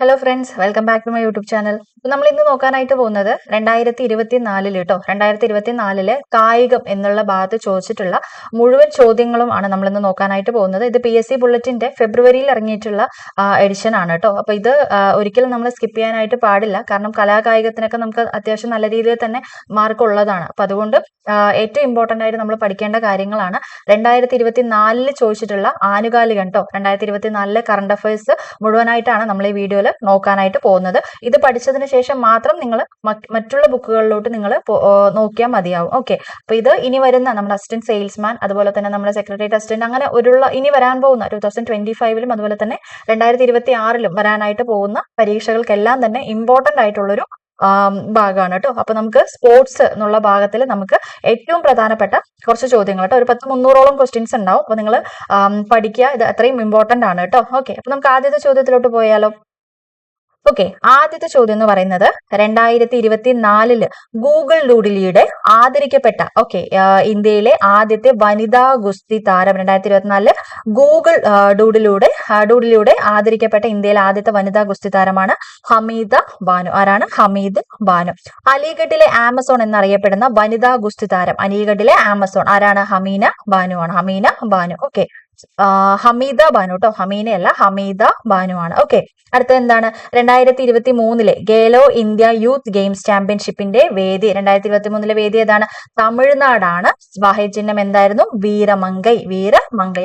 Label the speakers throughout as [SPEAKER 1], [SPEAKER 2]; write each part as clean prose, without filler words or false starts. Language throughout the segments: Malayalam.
[SPEAKER 1] Hello friends, welcome back to my YouTube channel. നമ്മൾ ഇന്ന് നോക്കാനായിട്ട് പോകുന്നത് 2024 കേട്ടോ. 2024 കായികം എന്നുള്ള ഭാഗത്ത് ചോദിച്ചിട്ടുള്ള മുഴുവൻ ചോദ്യങ്ങളും ആണ് നമ്മൾ ഇന്ന് നോക്കാനായിട്ട് പോകുന്നത്. ഇത് PSC ബുള്ളറ്റിന്റെ ഫെബ്രുവരിയിൽ ഇറങ്ങിയിട്ടുള്ള എഡിഷൻ ആണ് കേട്ടോ. അപ്പൊ ഇത് ഒരിക്കലും നമ്മൾ സ്കിപ്പ് ചെയ്യാനായിട്ട് പാടില്ല. കാരണം കലാകായികത്തിനൊക്കെ നമുക്ക് അത്യാവശ്യം നല്ല രീതിയിൽ തന്നെ മാർക്ക് ഉള്ളതാണ്. അപ്പൊ അതുകൊണ്ട് ഏറ്റവും ഇമ്പോർട്ടന്റ് ആയിട്ട് നമ്മൾ പഠിക്കേണ്ട കാര്യങ്ങളാണ് 2024 ചോദിച്ചിട്ടുള്ള ആനുകാലികം കേട്ടോ. 2024 കറണ്ട് അഫയേഴ്സ് മുഴുവനായിട്ടാണ് നമ്മൾ ഈ വീഡിയോയിൽ നോക്കാനായിട്ട് പോകുന്നത്. ഇത് പഠിച്ചതിന് ശേഷം മാത്രം നിങ്ങൾ മറ്റുള്ള ബുക്കുകളിലോട്ട് നിങ്ങൾ നോക്കിയാൽ മതിയാവും. ഓക്കെ, അപ്പൊ ഇത് ഇനി വരുന്ന നമ്മുടെ അസിസ്റ്റന്റ് സെയിൽസ്മാൻ, അതുപോലെ തന്നെ നമ്മുടെ സെക്രട്ടേറിയറ്റ് അസിസ്റ്റന്റ്, അങ്ങനെ ഇനി വരാൻ പോകുന്ന 2025 അതുപോലെ തന്നെ 2026 വരാനായിട്ട് പോകുന്ന പരീക്ഷകൾക്കെല്ലാം തന്നെ ഇമ്പോർട്ടന്റ് ആയിട്ടുള്ളൊരു ഭാഗമാണ് കേട്ടോ. അപ്പൊ നമുക്ക് സ്പോർട്സ് എന്നുള്ള ഭാഗത്തിൽ നമുക്ക് ഏറ്റവും പ്രധാനപ്പെട്ട കുറച്ച് ചോദ്യങ്ങൾ കേട്ടോ. ഒരു 10-300ഓളം ക്വസ്റ്റ്യൻസ് ഉണ്ടാവും. അപ്പൊ നിങ്ങൾ പഠിക്കുക, ഇത് അത്രയും ഇമ്പോർട്ടന്റ് ആണ് കേട്ടോ. ഓക്കെ, അപ്പൊ നമുക്ക് ആദ്യത്തെ ചോദ്യത്തിലോട്ട് പോയാലോ. ഓക്കെ, ആദ്യത്തെ ചോദ്യം എന്ന് പറയുന്നത് 2024 ഗൂഗിൾ ഡൂഡിലിയുടെ ആദരിക്കപ്പെട്ട ഇന്ത്യയിലെ ആദ്യത്തെ വനിതാ ഗുസ്തി താരം 2024 ഗൂഗിൾ ഡൂഡിലൂടെ ആദരിക്കപ്പെട്ട ഇന്ത്യയിലെ ആദ്യത്തെ വനിതാ ഗുസ്തി താരമാണ് ഹമീദ ബാനു. ആരാണ്? ഹമീദ് ബാനു. അലിഗഡിലെ ആമസോൺ എന്നറിയപ്പെടുന്ന വനിതാ ഗുസ്തി താരം, അലിഗഡിലെ ആമസോൺ ആരാണ്? ഹമീന ബാനു ആണ്. ഹമീന ബാനു. ഓക്കെ, ഹമീദ ബാനു കേട്ടോ, ഹമീനയല്ല, ഹമീദ ബാനു ആണ്. ഓക്കെ, അടുത്ത എന്താണ്? 2023 ഗേലോ ഇന്ത്യ യൂത്ത് ഗെയിംസ് ചാമ്പ്യൻഷിപ്പിന്റെ വേദി, 2023 വേദി ഏതാണ്? തമിഴ്നാടാണ്. വാഹ്യചിഹ്നം എന്തായിരുന്നു? വീരമങ്കൈ.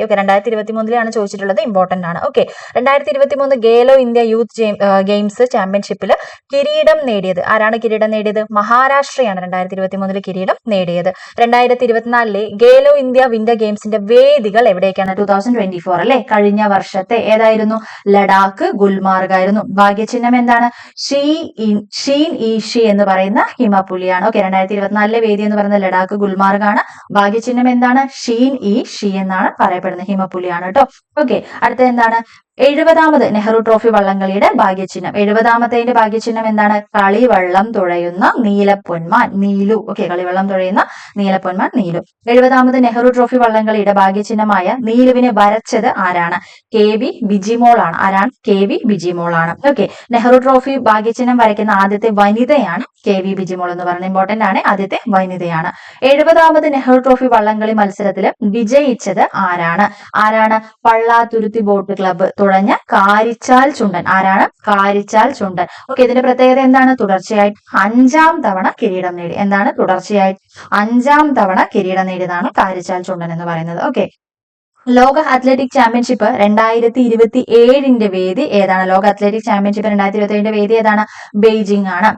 [SPEAKER 1] ഓക്കെ, 2023 ചോദിച്ചിട്ടുള്ളത്, ഇമ്പോർട്ടന്റ് ആണ്. Okay, 2023 Khelo India youth games ചാമ്പ്യൻഷിപ്പിൽ കിരീടം നേടിയത് ആരാണ്? കിരീടം നേടിയത് മഹാരാഷ്ട്രയാണ്. 2023 കിരീടം നേടിയത്. 2024 ഗേലോ ഇന്ത്യ വിന്റർ ഗെയിംസിന്റെ വേദികൾ എവിടേക്കാണ്? 2024 അല്ലെ, കഴിഞ്ഞ വർഷത്തെ ഏതായിരുന്നു? ലഡാക്ക്, ഗുൽമാർഗ് ആയിരുന്നു. ഭാഗ്യചിഹ്നം എന്താണ്? ഷീൻ ഇ ഷി എന്ന് പറയുന്ന ഹിമപുലിയാണ്. ഓക്കെ, 2024 വേദി എന്ന് പറയുന്നത് ലഡാക്ക്, ഗുൽമാർഗ് ആണ്. ഭാഗ്യചിഹ്നം എന്താണ്? ഷീൻ ഇ ഷി എന്നാണ് പറയപ്പെടുന്നത്, ഹിമപുലിയാണ് കേട്ടോ. ഓക്കെ, അടുത്ത എന്താണ്? 70ാമത് നെഹ്റു ട്രോഫി വള്ളംകളിയുടെ ഭാഗ്യചിഹ്നം, 70ാമത്തെ ഭാഗ്യചിഹ്നം എന്താണ്? കളിവള്ളം തുഴയുന്ന നീലപ്പൊന്മാൻ, നീലു. ഓക്കെ, കളിവള്ളം തുഴയുന്ന നീലപ്പൊന്മാൻ, നീലു. 70ാമത് നെഹ്റു ട്രോഫി വള്ളംകളിയുടെ ഭാഗ്യചിഹ്നമായ നീലുവിനെ വരച്ചത് ആരാണ്? KV ബിജിമോൾ ആണ്. ആരാണ്? KV ബിജിമോൾ ആണ്. ഓക്കെ, നെഹ്റു ട്രോഫി ഭാഗ്യചിഹ്നം വരയ്ക്കുന്ന ആദ്യത്തെ വനിതയാണ് KV ബിജിമോൾ എന്ന് പറയുന്നത്, ഇമ്പോർട്ടന്റ് ആണ്. ആദ്യത്തെ വനിതയാണ്. 70ാമത് നെഹ്റു ട്രോഫി വള്ളംകളി മത്സരത്തിൽ വിജയിച്ചത് ആരാണ്? Pallathuruthy boat club തുഴഞ്ഞ Karichal Chundan. ആരാണ്? കാരിച്ചാൽ ചുണ്ടൻ. ഓക്കെ, ഇതിന്റെ പ്രത്യേകത എന്താണ്? തുടർച്ചയായിട്ട് 5ാം തവണ കിരീടം നേടി. എന്താണ്? തുടർച്ചയായിട്ട് 5ാം തവണ കിരീടം നേടിയതാണ് കാരിച്ചാൽ ചുണ്ടൻ എന്ന് പറയുന്നത്. ഓക്കെ, ലോക അത്ലറ്റിക് ചാമ്പ്യൻഷിപ്പ് 2027 വേദി ഏതാണ്? ലോക അത്ലറ്റിക് ചാമ്പ്യൻഷിപ്പ് 2027 വേദി ഏതാണ്? ബെയ്ജിംഗ് ആണ്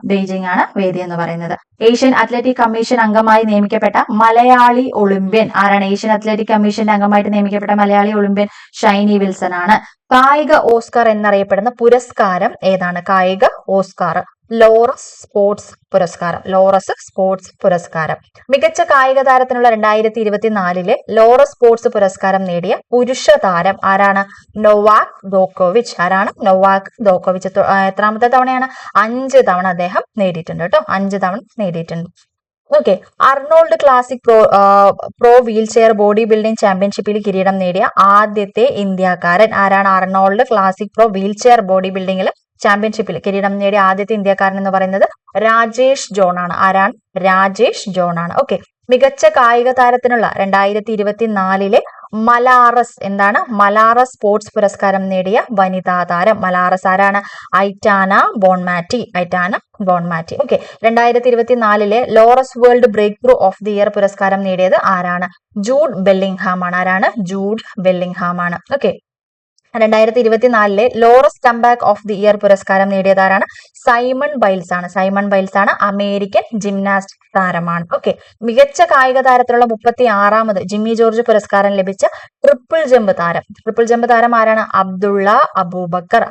[SPEAKER 1] വേദി എന്ന് പറയുന്നത്. ഏഷ്യൻ അത്ലറ്റിക് കമ്മീഷൻ അംഗമായി നിയമിക്കപ്പെട്ട മലയാളി ഒളിമ്പ്യൻ ആരാണ്? ഏഷ്യൻ അത്ലറ്റിക് കമ്മീഷന്റെ അംഗമായിട്ട് നിയമിക്കപ്പെട്ട മലയാളി ഒളിമ്പ്യൻ ഷൈനി വിൽസൺ ആണ്. കായിക ഓസ്കാർ എന്നറിയപ്പെടുന്ന പുരസ്കാരം ഏതാണ്? കായിക ഓസ്കാർ ലോറസ് സ്പോർട്സ് പുരസ്കാരം. മികച്ച കായിക താരത്തിനുള്ള 2024 ലോറസ് സ്പോർട്സ് പുരസ്കാരം നേടിയ പുരുഷ താരം ആരാണ്? നൊവാക് ജോക്കോവിച്ച്. ആരാണ്? നൊവാക് ജോക്കോവിച്ച്. എത്രാമത്തെ തവണയാണ്? 5 തവണ അദ്ദേഹം നേടിയിട്ടുണ്ട് കേട്ടോ. 5 തവണ നേടിയിട്ടുണ്ട്. Okay, Arnold classic pro wheel chair body building ചാമ്പ്യൻഷിപ്പിൽ കിരീടം നേടിയ ആദ്യത്തെ ഇന്ത്യക്കാരൻ ആരാണ്? Arnold classic pro wheel chair body ബിൽഡിംഗിൽ ചാമ്പ്യൻഷിപ്പിൽ കിരീടം നേടിയ ആദ്യത്തെ ഇന്ത്യക്കാരൻ എന്ന് പറയുന്നത് രാജേഷ് ജോൺ ആണ്. ആരാണ്? രാജേഷ് ജോൺ ആണ്. ഓക്കെ, മികച്ച കായിക താരത്തിനുള്ള 2024 മലാറസ് സ്പോർട്സ് പുരസ്കാരം നേടിയ വനിതാ താരം. മലാറസ് ആരാണ്? Aitana Bonmati. Okay, 2024 Laureus world breakthrough ത്രൂ ഓഫ് ദി ഇയർ പുരസ്കാരം നേടിയത് ആരാണ്? ജൂഡ് ബെല്ലിംഗ്ഹാം ആണ്. ആരാണ്? ജൂഡ് ബെല്ലിംഗ്ഹാം ആണ്. Okay, 2024 Laureus comeback of the year പുരസ്കാരം നേടിയതാരാണ്? സൈമൺ ബൈൽസ് ആണ്. അമേരിക്കൻ ജിംനാസ്റ്റിക് താരമാണ്. ഓക്കെ, മികച്ച കായിക താരത്തിലുള്ള 36ാമത് ജിമ്മി ജോർജ് പുരസ്കാരം ലഭിച്ച ട്രിപ്പിൾ ജമ്പ് താരം ആരാണ്? Abdulla Aboobacker.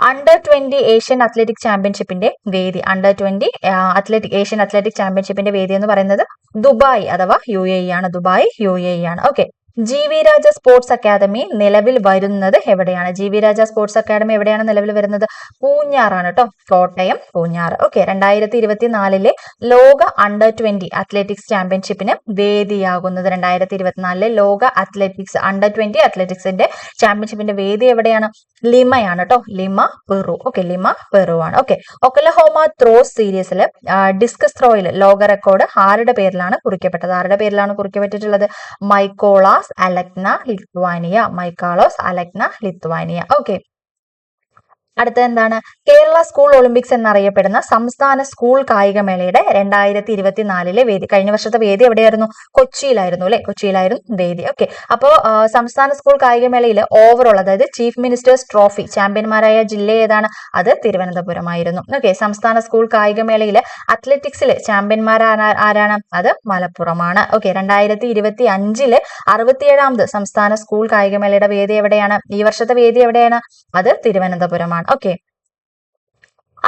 [SPEAKER 1] Under 20 Asian athletic ചാമ്പ്യൻഷിപ്പിന്റെ വേദി, ഏഷ്യൻ അത്ലറ്റിക് ചാമ്പ്യൻഷിപ്പിന്റെ വേദി എന്ന് പറയുന്നത് ദുബായ് അഥവാ UAE ആണ്. ഓക്കെ, GV രാജ സ്പോർട്സ് അക്കാദമി നിലവിൽ വരുന്നത് എവിടെയാണ്? GV രാജ സ്പോർട്സ് അക്കാദമി എവിടെയാണ് നിലവിൽ വരുന്നത്? പൂഞ്ഞാറാണ് കേട്ടോ, കോട്ടയം പൂഞ്ഞാറ്. ഓക്കെ, 2024 ലോക അണ്ടർ-20 അത്ലറ്റിക്സ് ചാമ്പ്യൻഷിപ്പിന് വേദിയാകുന്നത്, 2024 ലോക അത്ലറ്റിക്സ് അണ്ടർ-20 അത്ലറ്റിക്സിന്റെ ചാമ്പ്യൻഷിപ്പിന്റെ വേദി എവിടെയാണ്? ലിമയാണ് കേട്ടോ, ലിമ പെറു. ഓക്കെ, ലിമ പെറു ആണ്. ഓക്കെ, ഒക്ലഹോമ ത്രോസ് സീരീസിൽ ഡിസ്കസ് ത്രോയിൽ ലോക റെക്കോർഡ് ആരുടെ പേരിലാണ് കുറിക്കപ്പെട്ടത്? ആരുടെ പേരിലാണ് കുറിക്കപ്പെട്ടിട്ടുള്ളത്? മൈക്കോളാസ് അലക്ന ലിത്വാനിയ. മൈക്കോളാസ് അലക്ന ലിത്വാനിയ. ഓക്കെ, അടുത്ത എന്താണ്? കേരള സ്കൂൾ ഒളിമ്പിക്സ് എന്നറിയപ്പെടുന്ന സംസ്ഥാന സ്കൂൾ കായികമേളയുടെ 2024 വേദി. കഴിഞ്ഞ വർഷത്തെ വേദി എവിടെയായിരുന്നു? കൊച്ചിയിലായിരുന്നു അല്ലെ, കൊച്ചിയിലായിരുന്നു വേദി. ഓക്കെ, അപ്പോ സംസ്ഥാന സ്കൂൾ കായികമേളയിൽ ഓവറോൾ, അതായത് ചീഫ് മിനിസ്റ്റേഴ്സ് ട്രോഫി ചാമ്പ്യന്മാരായ ജില്ല ഏതാണ്? അത് തിരുവനന്തപുരമായിരുന്നു. ഓക്കെ, സംസ്ഥാന സ്കൂൾ കായികമേളയിൽ അത്ലറ്റിക്സിൽ ആരാണ്? അത് മലപ്പുറമാണ്. ഓക്കെ, 2025 67ാമത് സംസ്ഥാന സ്കൂൾ കായികമേളയുടെ വേദി എവിടെയാണ്? ഈ വർഷത്തെ വേദി എവിടെയാണ്? അത് തിരുവനന്തപുരമാണ്. ഓക്കെ,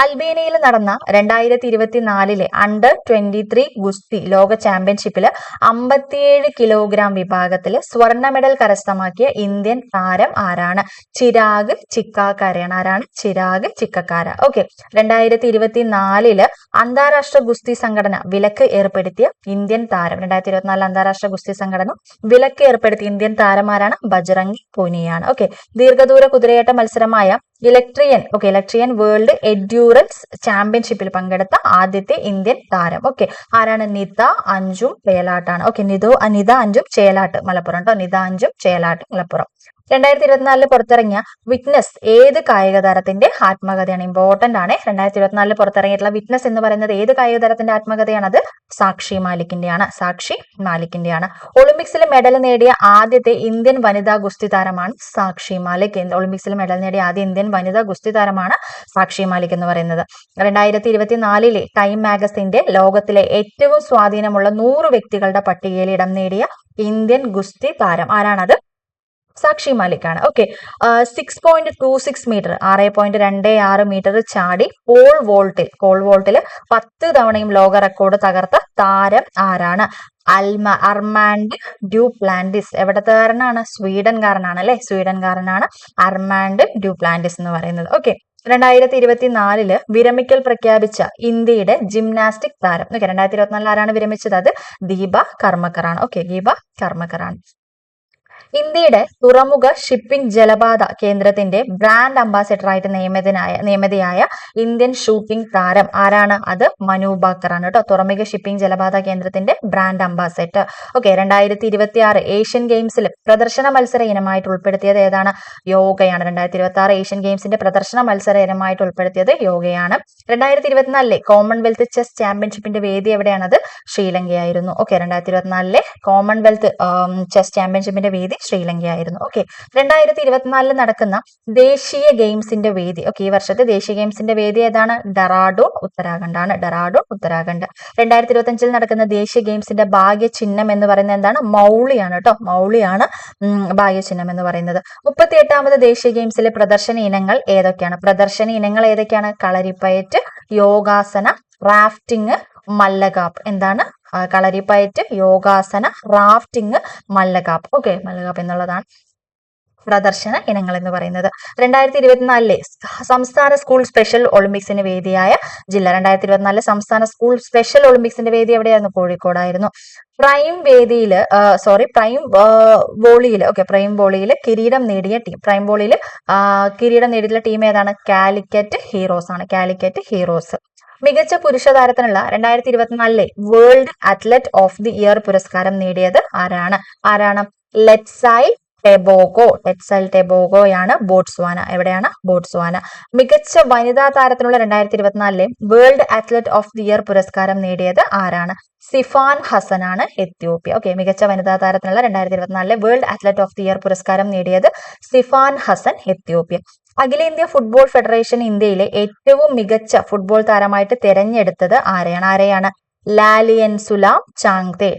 [SPEAKER 1] അൽബേനിയയിൽ നടന്ന 2024 അണ്ടർ-23 ഗുസ്തി ലോക ചാമ്പ്യൻഷിപ്പിൽ 57 കിലോഗ്രാം വിഭാഗത്തിൽ സ്വർണ്ണ മെഡൽ കരസ്ഥമാക്കിയ ഇന്ത്യൻ താരം ആരാണ്? ചിരാഗ് ചിക്കാക്കാരയാണ്. ആരാണ്? ചിരാഗ് ചിക്കക്കാര. ഓക്കെ, 2024 അന്താരാഷ്ട്ര ഗുസ്തി സംഘടന വിലക്ക് ഏർപ്പെടുത്തിയ ഇന്ത്യൻ താരം, 2024 അന്താരാഷ്ട്ര ഗുസ്തി സംഘടന വിലക്ക് ഏർപ്പെടുത്തിയ ഇന്ത്യൻ താരം ആരാണ്? ബജ്റംഗ് പൂനിയാണ്. ഓക്കെ, ദീർഘദൂര കുതിരയേറ്റ മത്സരമായ ഇലക്ട്രിയൻ വേൾഡ് എൻഡ്യൂറൻസ് ചാമ്പ്യൻഷിപ്പിൽ പങ്കെടുത്ത ആദ്യത്തെ ഇന്ത്യൻ താരം. ഓക്കെ, ആരാണ്? നിത അഞ്ജും ചേലാട്ടാണ്. ഓക്കെ, നിത അഞ്ജും ചേലാട്ട്, മലപ്പുറം കേട്ടോ, നിത അഞ്ജും ചേലാട്ട്, മലപ്പുറം. 2024 പുറത്തിറങ്ങിയ വിറ്റ്നസ് ഏത് കായിക താരത്തിന്റെ ആത്മകഥയാണ്? ഇമ്പോർട്ടന്റ് ആണ്. 2024 പുറത്തിറങ്ങിയിട്ടുള്ള വിറ്റ്നസ് എന്ന് പറയുന്നത് ഏത് കായിക താരത്തിന്റെ ആത്മകഥയാണ്? അത് സാക്ഷി മാലിക്കിന്റെയാണ്. സാക്ഷി മാലിക്കിന്റെയാണ്. ഒളിമ്പിക്സിൽ മെഡൽ നേടിയ ആദ്യത്തെ ഇന്ത്യൻ വനിതാ ഗുസ്തി താരമാണ് സാക്ഷി മാലിക്. ഒളിമ്പിക്സിൽ മെഡൽ നേടിയ ആദ്യ ഇന്ത്യൻ വനിതാ ഗുസ്തി താരമാണ് സാക്ഷി മാലിക് എന്ന് പറയുന്നത്. 2024 ടൈം മാഗസിന്റെ ലോകത്തിലെ ഏറ്റവും സ്വാധീനമുള്ള 100 വ്യക്തികളുടെ പട്ടികയിൽ ഇടം നേടിയ ഇന്ത്യൻ ഗുസ്തി താരം ആരാണത്? സാക്ഷി മാലിക്കാണ്. ഓക്കെ, 6.26 മീറ്റർ 6.26 മീറ്റർ ചാടി പോൾ വോൾട്ടിൽ 10 തവണയും ലോക റെക്കോർഡ് തകർത്ത താരം ആരാണ്? അർമാൻഡ് ഡ്യൂപ്ലാന്റിസ്. എവിടത്തുകാരനാണ്? സ്വീഡൻകാരനാണ് അല്ലെ, സ്വീഡൻകാരനാണ് അർമാൻഡ് ഡ്യൂപ്ലാന്റിസ് എന്ന് പറയുന്നത്. ഓക്കെ, 2024 വിരമിക്കൽ പ്രഖ്യാപിച്ച ഇന്ത്യയുടെ ജിംനാസ്റ്റിക് താരം. ഓക്കെ, 2024 ആരാണ് വിരമിച്ചത്? അത് ദീപ കർമ്മക്കറാണ്. ഓക്കെ, ദീപ കർമ്മക്കറാണ്. ഇന്ത്യയുടെ തുറമുഖ ഷിപ്പിംഗ് ജലപാത കേന്ദ്രത്തിന്റെ ബ്രാൻഡ് അംബാസിഡറായിട്ട് നിയമിതയായ ഇന്ത്യൻ ഷൂട്ടിംഗ് താരം ആരാണ്? അത് മനു ബാക്കറാണ് കേട്ടോ, തുറമുഖ ഷിപ്പിംഗ് ജലപാത കേന്ദ്രത്തിന്റെ ബ്രാൻഡ് അംബാസിഡർ. ഓക്കെ, 2026 ഏഷ്യൻ ഗെയിംസിൽ പ്രദർശന മത്സര ഇനമായിട്ട് ഉൾപ്പെടുത്തിയത് ഏതാണ്? യോഗയാണ്. 2026 ഏഷ്യൻ ഗെയിംസിന്റെ പ്രദർശന മത്സര ഇനമായിട്ട് ഉൾപ്പെടുത്തിയത് യോഗയാണ്. 2024 കോമൺവെൽത്ത് ചെസ് ചാമ്പ്യൻഷിപ്പിന്റെ വേദി എവിടെയാണത്? ശ്രീലങ്കയായിരുന്നു. ഓക്കെ, 2024 കോമൺവെൽത്ത് ചെസ് ചാമ്പ്യൻഷിപ്പിന്റെ വേദി ശ്രീലങ്കയായിരുന്നു. ഓക്കെ, 2024 നടക്കുന്ന ദേശീയ ഗെയിംസിന്റെ വേദി. ഓക്കെ, ഈ വർഷത്തെ ദേശീയ ഗെയിംസിന്റെ വേദി ഏതാണ്? ഡെറാഡൂൺ ഉത്തരാഖണ്ഡ് ആണ്. ഡെറാഡൂൺ ഉത്തരാഖണ്ഡ്. 2025 നടക്കുന്ന ദേശീയ ഗെയിംസിന്റെ ഭാഗ്യചിഹ്നം എന്ന് പറയുന്നത് എന്താണ്? മൗളിയാണ് കേട്ടോ, മൗളിയാണ് ഭാഗ്യചിഹ്നം എന്ന് പറയുന്നത്. 38ാമത് ദേശീയ ഗെയിംസിലെ പ്രദർശന ഇനങ്ങൾ ഏതൊക്കെയാണ്? കളരിപ്പയറ്റ്, യോഗാസന, റാഫ്റ്റിംഗ്, മല്ലഖാപ്പ്. എന്താണ്? കളരിപ്പയറ്റ്, യോഗാസന, റാഫ്റ്റിംഗ്, മല്ലഖാപ്പ്. ഓക്കെ, മല്ലഖാപ്പ് എന്നുള്ളതാണ് പ്രദർശന ഇനങ്ങൾ എന്ന് പറയുന്നത്. 2024 സംസ്ഥാന സ്കൂൾ സ്പെഷ്യൽ ഒളിമ്പിക്സിന് വേദിയായ ജില്ല. 2024 സംസ്ഥാന സ്കൂൾ സ്പെഷ്യൽ ഒളിമ്പിക്സിന്റെ വേദി എവിടെയായിരുന്നു? കോഴിക്കോടായിരുന്നു. പ്രൈം വോളിയിൽ കിരീടം നേടിയിട്ടുള്ള ടീം ഏതാണ്? കാലിക്കറ്റ് ഹീറോസ് ആണ്. കാലിക്കറ്റ് ഹീറോസ്. മികച്ച പുരുഷ താരത്തിനുള്ള 2024 world athlete of the year പുരസ്കാരം നേടിയത് ആരാണ്? ലെറ്റ്സൈൽ ടെബോഗോയാണ്. ബോട്സ്വാന. എവിടെയാണ്? ബോട്സ്വാന. മികച്ച വനിതാ താരത്തിനുള്ള 2024 world athlete of the year പുരസ്കാരം നേടിയത് ആരാണ്? സിഫാൻ ഹസൻ ആണ്, എത്യോപ്യ. ഓക്കെ, മികച്ച വനിതാ താരത്തിനുള്ള 2024 world athlete of the year പുരസ്കാരം നേടിയത് സിഫാൻ ഹസൻ, എത്യോപ്യ. അഖിലേന്ത്യാ ഫുട്ബോൾ ഫെഡറേഷൻ ഇന്ത്യയിലെ ഏറ്റവും മികച്ച ഫുട്ബോൾ താരമായിട്ട് തെരഞ്ഞെടുത്തത് ആരെയാണ്? ലാലിയൻസുല ചാങ്തെ.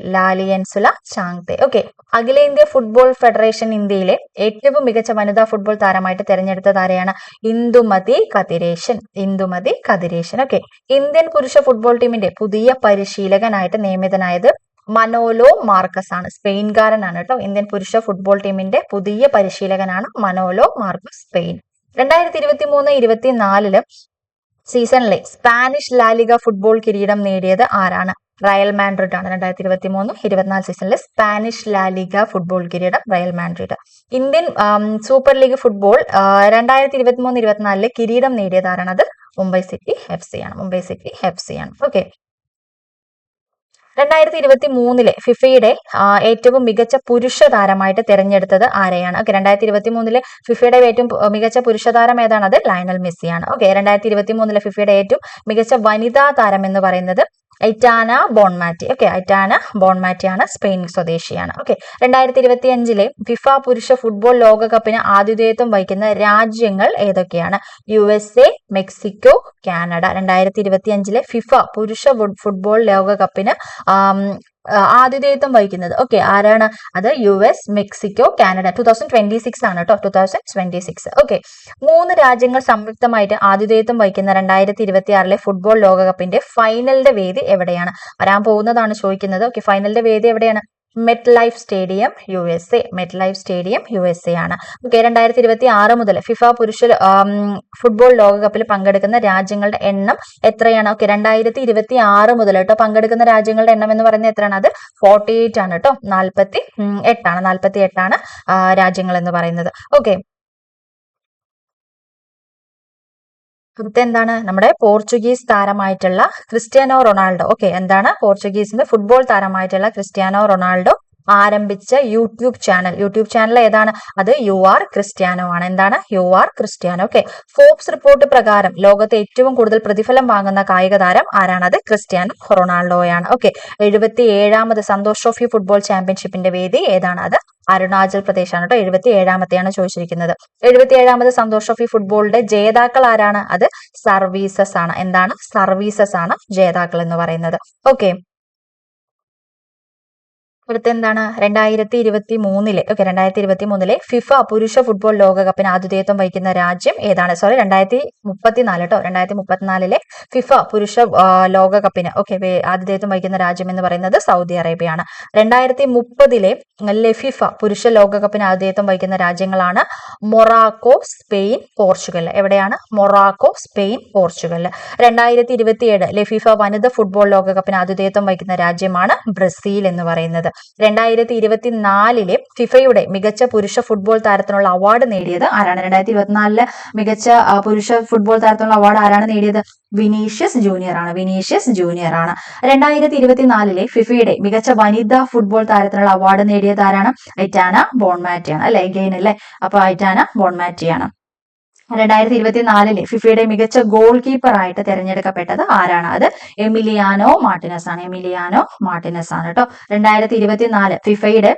[SPEAKER 1] ഓക്കെ, അഖിലേന്ത്യാ ഫുട്ബോൾ ഫെഡറേഷൻ ഇന്ത്യയിലെ ഏറ്റവും മികച്ച വനിതാ ഫുട്ബോൾ താരമായിട്ട് തെരഞ്ഞെടുത്തത് ആരെയാണ്? ഇന്ദുമതി കതിരേശൻ. ഓക്കെ, ഇന്ത്യൻ പുരുഷ ഫുട്ബോൾ ടീമിന്റെ പുതിയ പരിശീലകനായിട്ട് നിയമിതനായത് മനോലോ മാർക്കസ് ആണ്. സ്പെയിൻകാരനാണ് കേട്ടോ. ഇന്ത്യൻ പുരുഷ ഫുട്ബോൾ ടീമിന്റെ പുതിയ പരിശീലകനാണ് മനോലോ മാർക്കസ്, സ്പെയിൻ. 2023-24 സീസണിലെ സ്പാനിഷ് ലാലിഗ ഫുട്ബോൾ കിരീടം നേടിയത് ആരാണ്? റയൽ മാഡ്രിഡ് ആണ്. 2023-24 സീസണിലെ സ്പാനിഷ് ലാലിഗ ഫുട്ബോൾ കിരീടം Real Madrid. Indian super league football 2023-24 കിരീടം നേടിയത് ആരാണത്? മുംബൈ സിറ്റി FC ആണ്. മുംബൈ സിറ്റി FC ആണ്. ഓക്കെ. 2023 ഫിഫയുടെ ഏറ്റവും മികച്ച പുരുഷ താരമായിട്ട് തിരഞ്ഞെടുത്തത് ആരെയാണ്? ഓക്കെ. 2023 ഫിഫയുടെ ഏറ്റവും മികച്ച പുരുഷ താരം ഏതാണ്? അത് ലയണൽ മെസ്സിയാണ്. ഓക്കെ. 2023 ഫിഫയുടെ ഏറ്റവും മികച്ച വനിതാ താരം എന്ന് പറയുന്നത് ഐറ്റാന ബോൺമാറ്റി. ഓക്കെ. ഐറ്റാന ബോൺമാറ്റിയാണ്. സ്പെയിൻ സ്വദേശിയാണ്. ഓക്കെ. 2025 ഫിഫ പുരുഷ ഫുട്ബോൾ ലോകകപ്പിന് ആതിഥേയത്വം വഹിക്കുന്ന രാജ്യങ്ങൾ ഏതൊക്കെയാണ്? USA, Mexico, Canada. 2025 ഫിഫ പുരുഷ ഫുട്ബോൾ ലോകകപ്പിന് ആതിഥേയത്വം വഹിക്കുന്നത് ഓക്കെ ആരാണ്? അത് US, മെക്സിക്കോ, കാനഡ. 2026 ആണ് കേട്ടോ. 2026. ഓക്കെ. 3 രാജ്യങ്ങൾ സംയുക്തമായിട്ട് ആതിഥേയത്വം വഹിക്കുന്ന 2026 ഫുട്ബോൾ ലോകകപ്പിന്റെ ഫൈനലിന്റെ വേദി എവിടെയാണ്? വരാൻ പോകുന്നതാണ് ചോദിക്കുന്നത്. ഓക്കെ. ഫൈനലിന്റെ വേദി എവിടെയാണ്? Met life stadium USA. Met life stadium USA ആണ്. ഓക്കെ. 2026 മുതൽ ഫിഫ പുരുഷ ഫുട്ബോൾ ലോകകപ്പിൽ പങ്കെടുക്കുന്ന രാജ്യങ്ങളുടെ എണ്ണം എത്രയാണ്? ഓക്കെ. 2026 മുതൽ കേട്ടോ പങ്കെടുക്കുന്ന രാജ്യങ്ങളുടെ എണ്ണം എന്ന് പറയുന്നത് എത്രയാണ്? അത് 48 ആണ് കേട്ടോ. 48 ആണ് രാജ്യങ്ങൾ എന്ന് പറയുന്നത്. ഓക്കെ. എന്താണ്? നമ്മുടെ പോർച്ചുഗീസ് താരമായിട്ടുള്ള ക്രിസ്ത്യാനോ റൊണാൾഡോ. ഓക്കെ. എന്താണ്? പോർച്ചുഗീസിന്റെ ഫുട്ബോൾ താരമായിട്ടുള്ള ക്രിസ്ത്യാനോ റൊണാൾഡോ ആരംഭിച്ച യൂട്യൂബ് ചാനൽ ഏതാണ്? അത് UR ക്രിസ്ത്യാനോ ആണ്. എന്താണ്? UR Cristiano. Okay. Forbes report പ്രകാരം ലോകത്തെ ഏറ്റവും കൂടുതൽ പ്രതിഫലം വാങ്ങുന്ന കായിക താരം ആരാണത്? ക്രിസ്ത്യാനോ റൊണാൾഡോയാണ്. ഓക്കെ. 77ാമത് സന്തോഷ് ട്രോഫി ഫുട്ബോൾ ചാമ്പ്യൻഷിപ്പിന്റെ വേദി ഏതാണ്? അത് അരുണാചൽ പ്രദേശ് ആണ് കേട്ടോ. 77ാമത്തെയാണ് ചോദിച്ചിരിക്കുന്നത്. 77ാമത് സന്തോഷ് ട്രോഫി ഫുട്ബോളിന്റെ ജേതാക്കൾ ആരാണ്? അത് സർവീസസ് ആണ്. എന്താണ്? സർവീസസ് ആണ് ജേതാക്കൾ എന്ന് പറയുന്നത്. ഓക്കെ. അടുത്ത എന്താണ്? 2023 ഫിഫ പുരുഷ ഫുട്ബോൾ ലോകകപ്പിന് ആതിഥേയത്വം വഹിക്കുന്ന രാജ്യം ഏതാണ്? 2034 കേട്ടോ. 2034 ഫിഫ പുരുഷ ലോകകപ്പിന് ഓക്കെ ആതിഥേയത്വം വഹിക്കുന്ന രാജ്യം എന്ന് പറയുന്നത് സൗദി അറേബ്യയാണ്. 2030 ഫിഫ പുരുഷ ലോകകപ്പിന് ആതിഥേയത്വം വഹിക്കുന്ന രാജ്യങ്ങളാണ് മൊറാക്കോ, സ്പെയിൻ, പോർച്ചുഗൽ. എവിടെയാണ്? Morocco, Spain, Portugal. 2027 ഫിഫ വനിതാ ഫുട്ബോൾ ലോകകപ്പിന് ആതിഥേയത്വം വഹിക്കുന്ന രാജ്യമാണ് ബ്രസീൽ എന്ന് പറയുന്നത്. 2024 ഫിഫയുടെ മികച്ച പുരുഷ ഫുട്ബോൾ താരത്തിനുള്ള അവാർഡ് നേടിയത് ആരാണ്? 2024 മികച്ച പുരുഷ ഫുട്ബോൾ താരത്തിനുള്ള അവാർഡ് ആരാണ് നേടിയത്? വിനീഷ്യസ് ജൂനിയർ ആണ്. വിനീഷ്യസ് ജൂനിയർ ആണ്. 2024 ഫിഫയുടെ മികച്ച വനിതാ ഫുട്ബോൾ താരത്തിനുള്ള അവാർഡ് നേടിയത് ആരാണ്? ഐറ്റാന ബോൺമാറ്റിയാണ് അല്ലെ. ഗെയിൻ അല്ലെ. അപ്പൊ ഐറ്റാന ബോൺമാറ്റിയാണ്. 2024 ഫിഫയുടെ മികച്ച ഗോൾ കീപ്പർ ആയിട്ട് തിരഞ്ഞെടുക്കപ്പെട്ടത് ആരാണ്? അത് എമിലിയാനോ മാർട്ടിനസ് ആണ്. എമിലിയാനോ മാർട്ടിനസ് ആണ് കേട്ടോ. 2024 ഫിഫയുടെ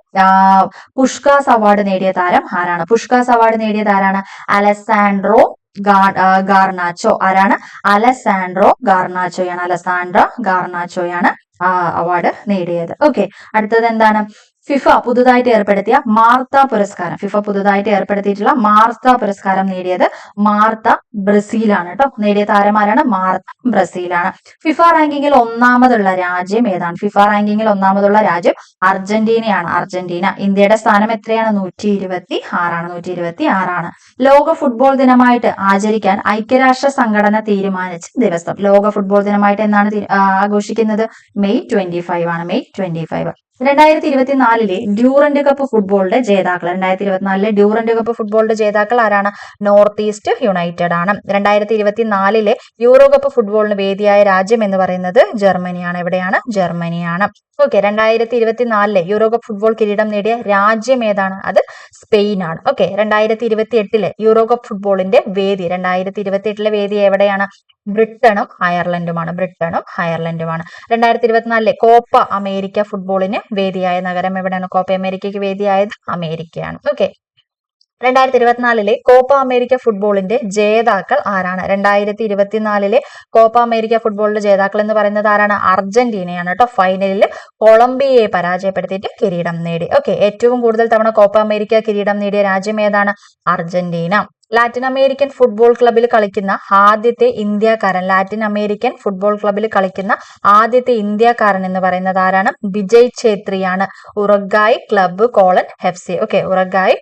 [SPEAKER 1] പുഷ്കാസ് അവാർഡ് നേടിയ താരം ആരാണ്? പുഷ്കാസ് അവാർഡ് നേടിയത് ആരാണ്? Alessandro Garnacho. ആരാണ്? അലസാൻഡ്രോ ഗാർനാച്ചോയാണ്. അലസാൻഡ്രോ ഗാർനാച്ചോയാണ് അവാർഡ് നേടിയത്. ഓക്കെ. അടുത്തത് എന്താണ്? ഫിഫ പുതുതായിട്ട് ഏർപ്പെടുത്തിയ മാർത്ത പുരസ്കാരം. ഫിഫ പുതുതായിട്ട് ഏർപ്പെടുത്തിയിട്ടുള്ള മാർത്ത പുരസ്കാരം നേടിയത് മാർത്ത ബ്രസീലാണ് കേട്ടോ. നേടിയ താരമാരാണ്? മാർത്ത ബ്രസീലാണ്. ഫിഫ റാങ്കിങ്ങിൽ ഒന്നാമതുള്ള രാജ്യം ഏതാണ്? ഫിഫ റാങ്കിങ്ങിൽ ഒന്നാമതുള്ള രാജ്യം അർജന്റീനയാണ്. അർജന്റീന. ഇന്ത്യയുടെ സ്ഥാനം എത്രയാണ്? 126 ആണ്. ലോക ഫുട്ബോൾ ദിനമായിട്ട് ആചരിക്കാൻ ഐക്യരാഷ്ട്ര സംഘടന തീരുമാനിച്ച ദിവസം. ലോക ഫുട്ബോൾ ദിനമായിട്ട് എന്നാണ് ആഘോഷിക്കുന്നത്? May 25 ആണ്. May 25. 2024 ഡ്യൂറന്റ് കപ്പ് ഫുട്ബോളിന്റെ ജേതാക്കൾ. 2024 ഡ്യൂറന്റ് കപ്പ് ഫുട്ബോളിന്റെ ജേതാക്കൾ ആരാണ്? നോർത്ത് ഈസ്റ്റ് യുണൈറ്റഡ് ആണ്. 2024 യൂറോ കപ്പ് ഫുട്ബോളിന് വേദിയായ രാജ്യം എന്ന് പറയുന്നത് ജർമ്മനിയാണ്. എവിടെയാണ്? ജർമ്മനിയാണ്. ഓക്കെ. 2024 യൂറോ കപ്പ് ഫുട്ബോൾ കിരീടം നേടിയ രാജ്യം ഏതാണ്? അത് സ്പെയിൻ ആണ്. ഓക്കെ. 2028 യൂറോ കപ്പ് ഫുട്ബോളിന്റെ വേദി 2028 വേദി എവിടെയാണ്? ബ്രിട്ടനും അയർലൻഡുമാണ്. 2024 കോപ്പ അമേരിക്ക ഫുട്ബോളിന് വേദിയായ നഗരം എവിടെയാണ്? കോപ്പ അമേരിക്കയ്ക്ക് വേദിയായത് അമേരിക്കയാണ്. ഓക്കെ. 2024 കോപ്പ അമേരിക്ക ഫുട്ബോളിന്റെ ജേതാക്കൾ ആരാണ്? 2024 കോപ്പ അമേരിക്ക ഫുട്ബോളിന്റെ ജേതാക്കൾ എന്ന് പറയുന്നത് ആരാണ്? അർജന്റീനയാണ് കേട്ടോ. ഫൈനലിൽ കൊളംബിയയെ പരാജയപ്പെടുത്തിയിട്ട് കിരീടം നേടി. ഓക്കെ. ഏറ്റവും കൂടുതൽ തവണ കോപ്പ അമേരിക്ക കിരീടം നേടിയ രാജ്യം ഏതാണ്? അർജന്റീന. ലാറ്റിൻ അമേരിക്കൻ ഫുട്ബോൾ ക്ലബിൽ കളിക്കുന്ന ആദ്യത്തെ ഇന്ത്യക്കാരൻ. ലാറ്റിൻ അമേരിക്കൻ ഫുട്ബോൾ ക്ലബിൽ കളിക്കുന്ന ആദ്യത്തെ ഇന്ത്യക്കാരൻ എന്ന് പറയുന്നത് ആരാണ്? വിജയ് ഛേത്രിയാണ്. Uruguay club Colon FC. Okay, Uruguay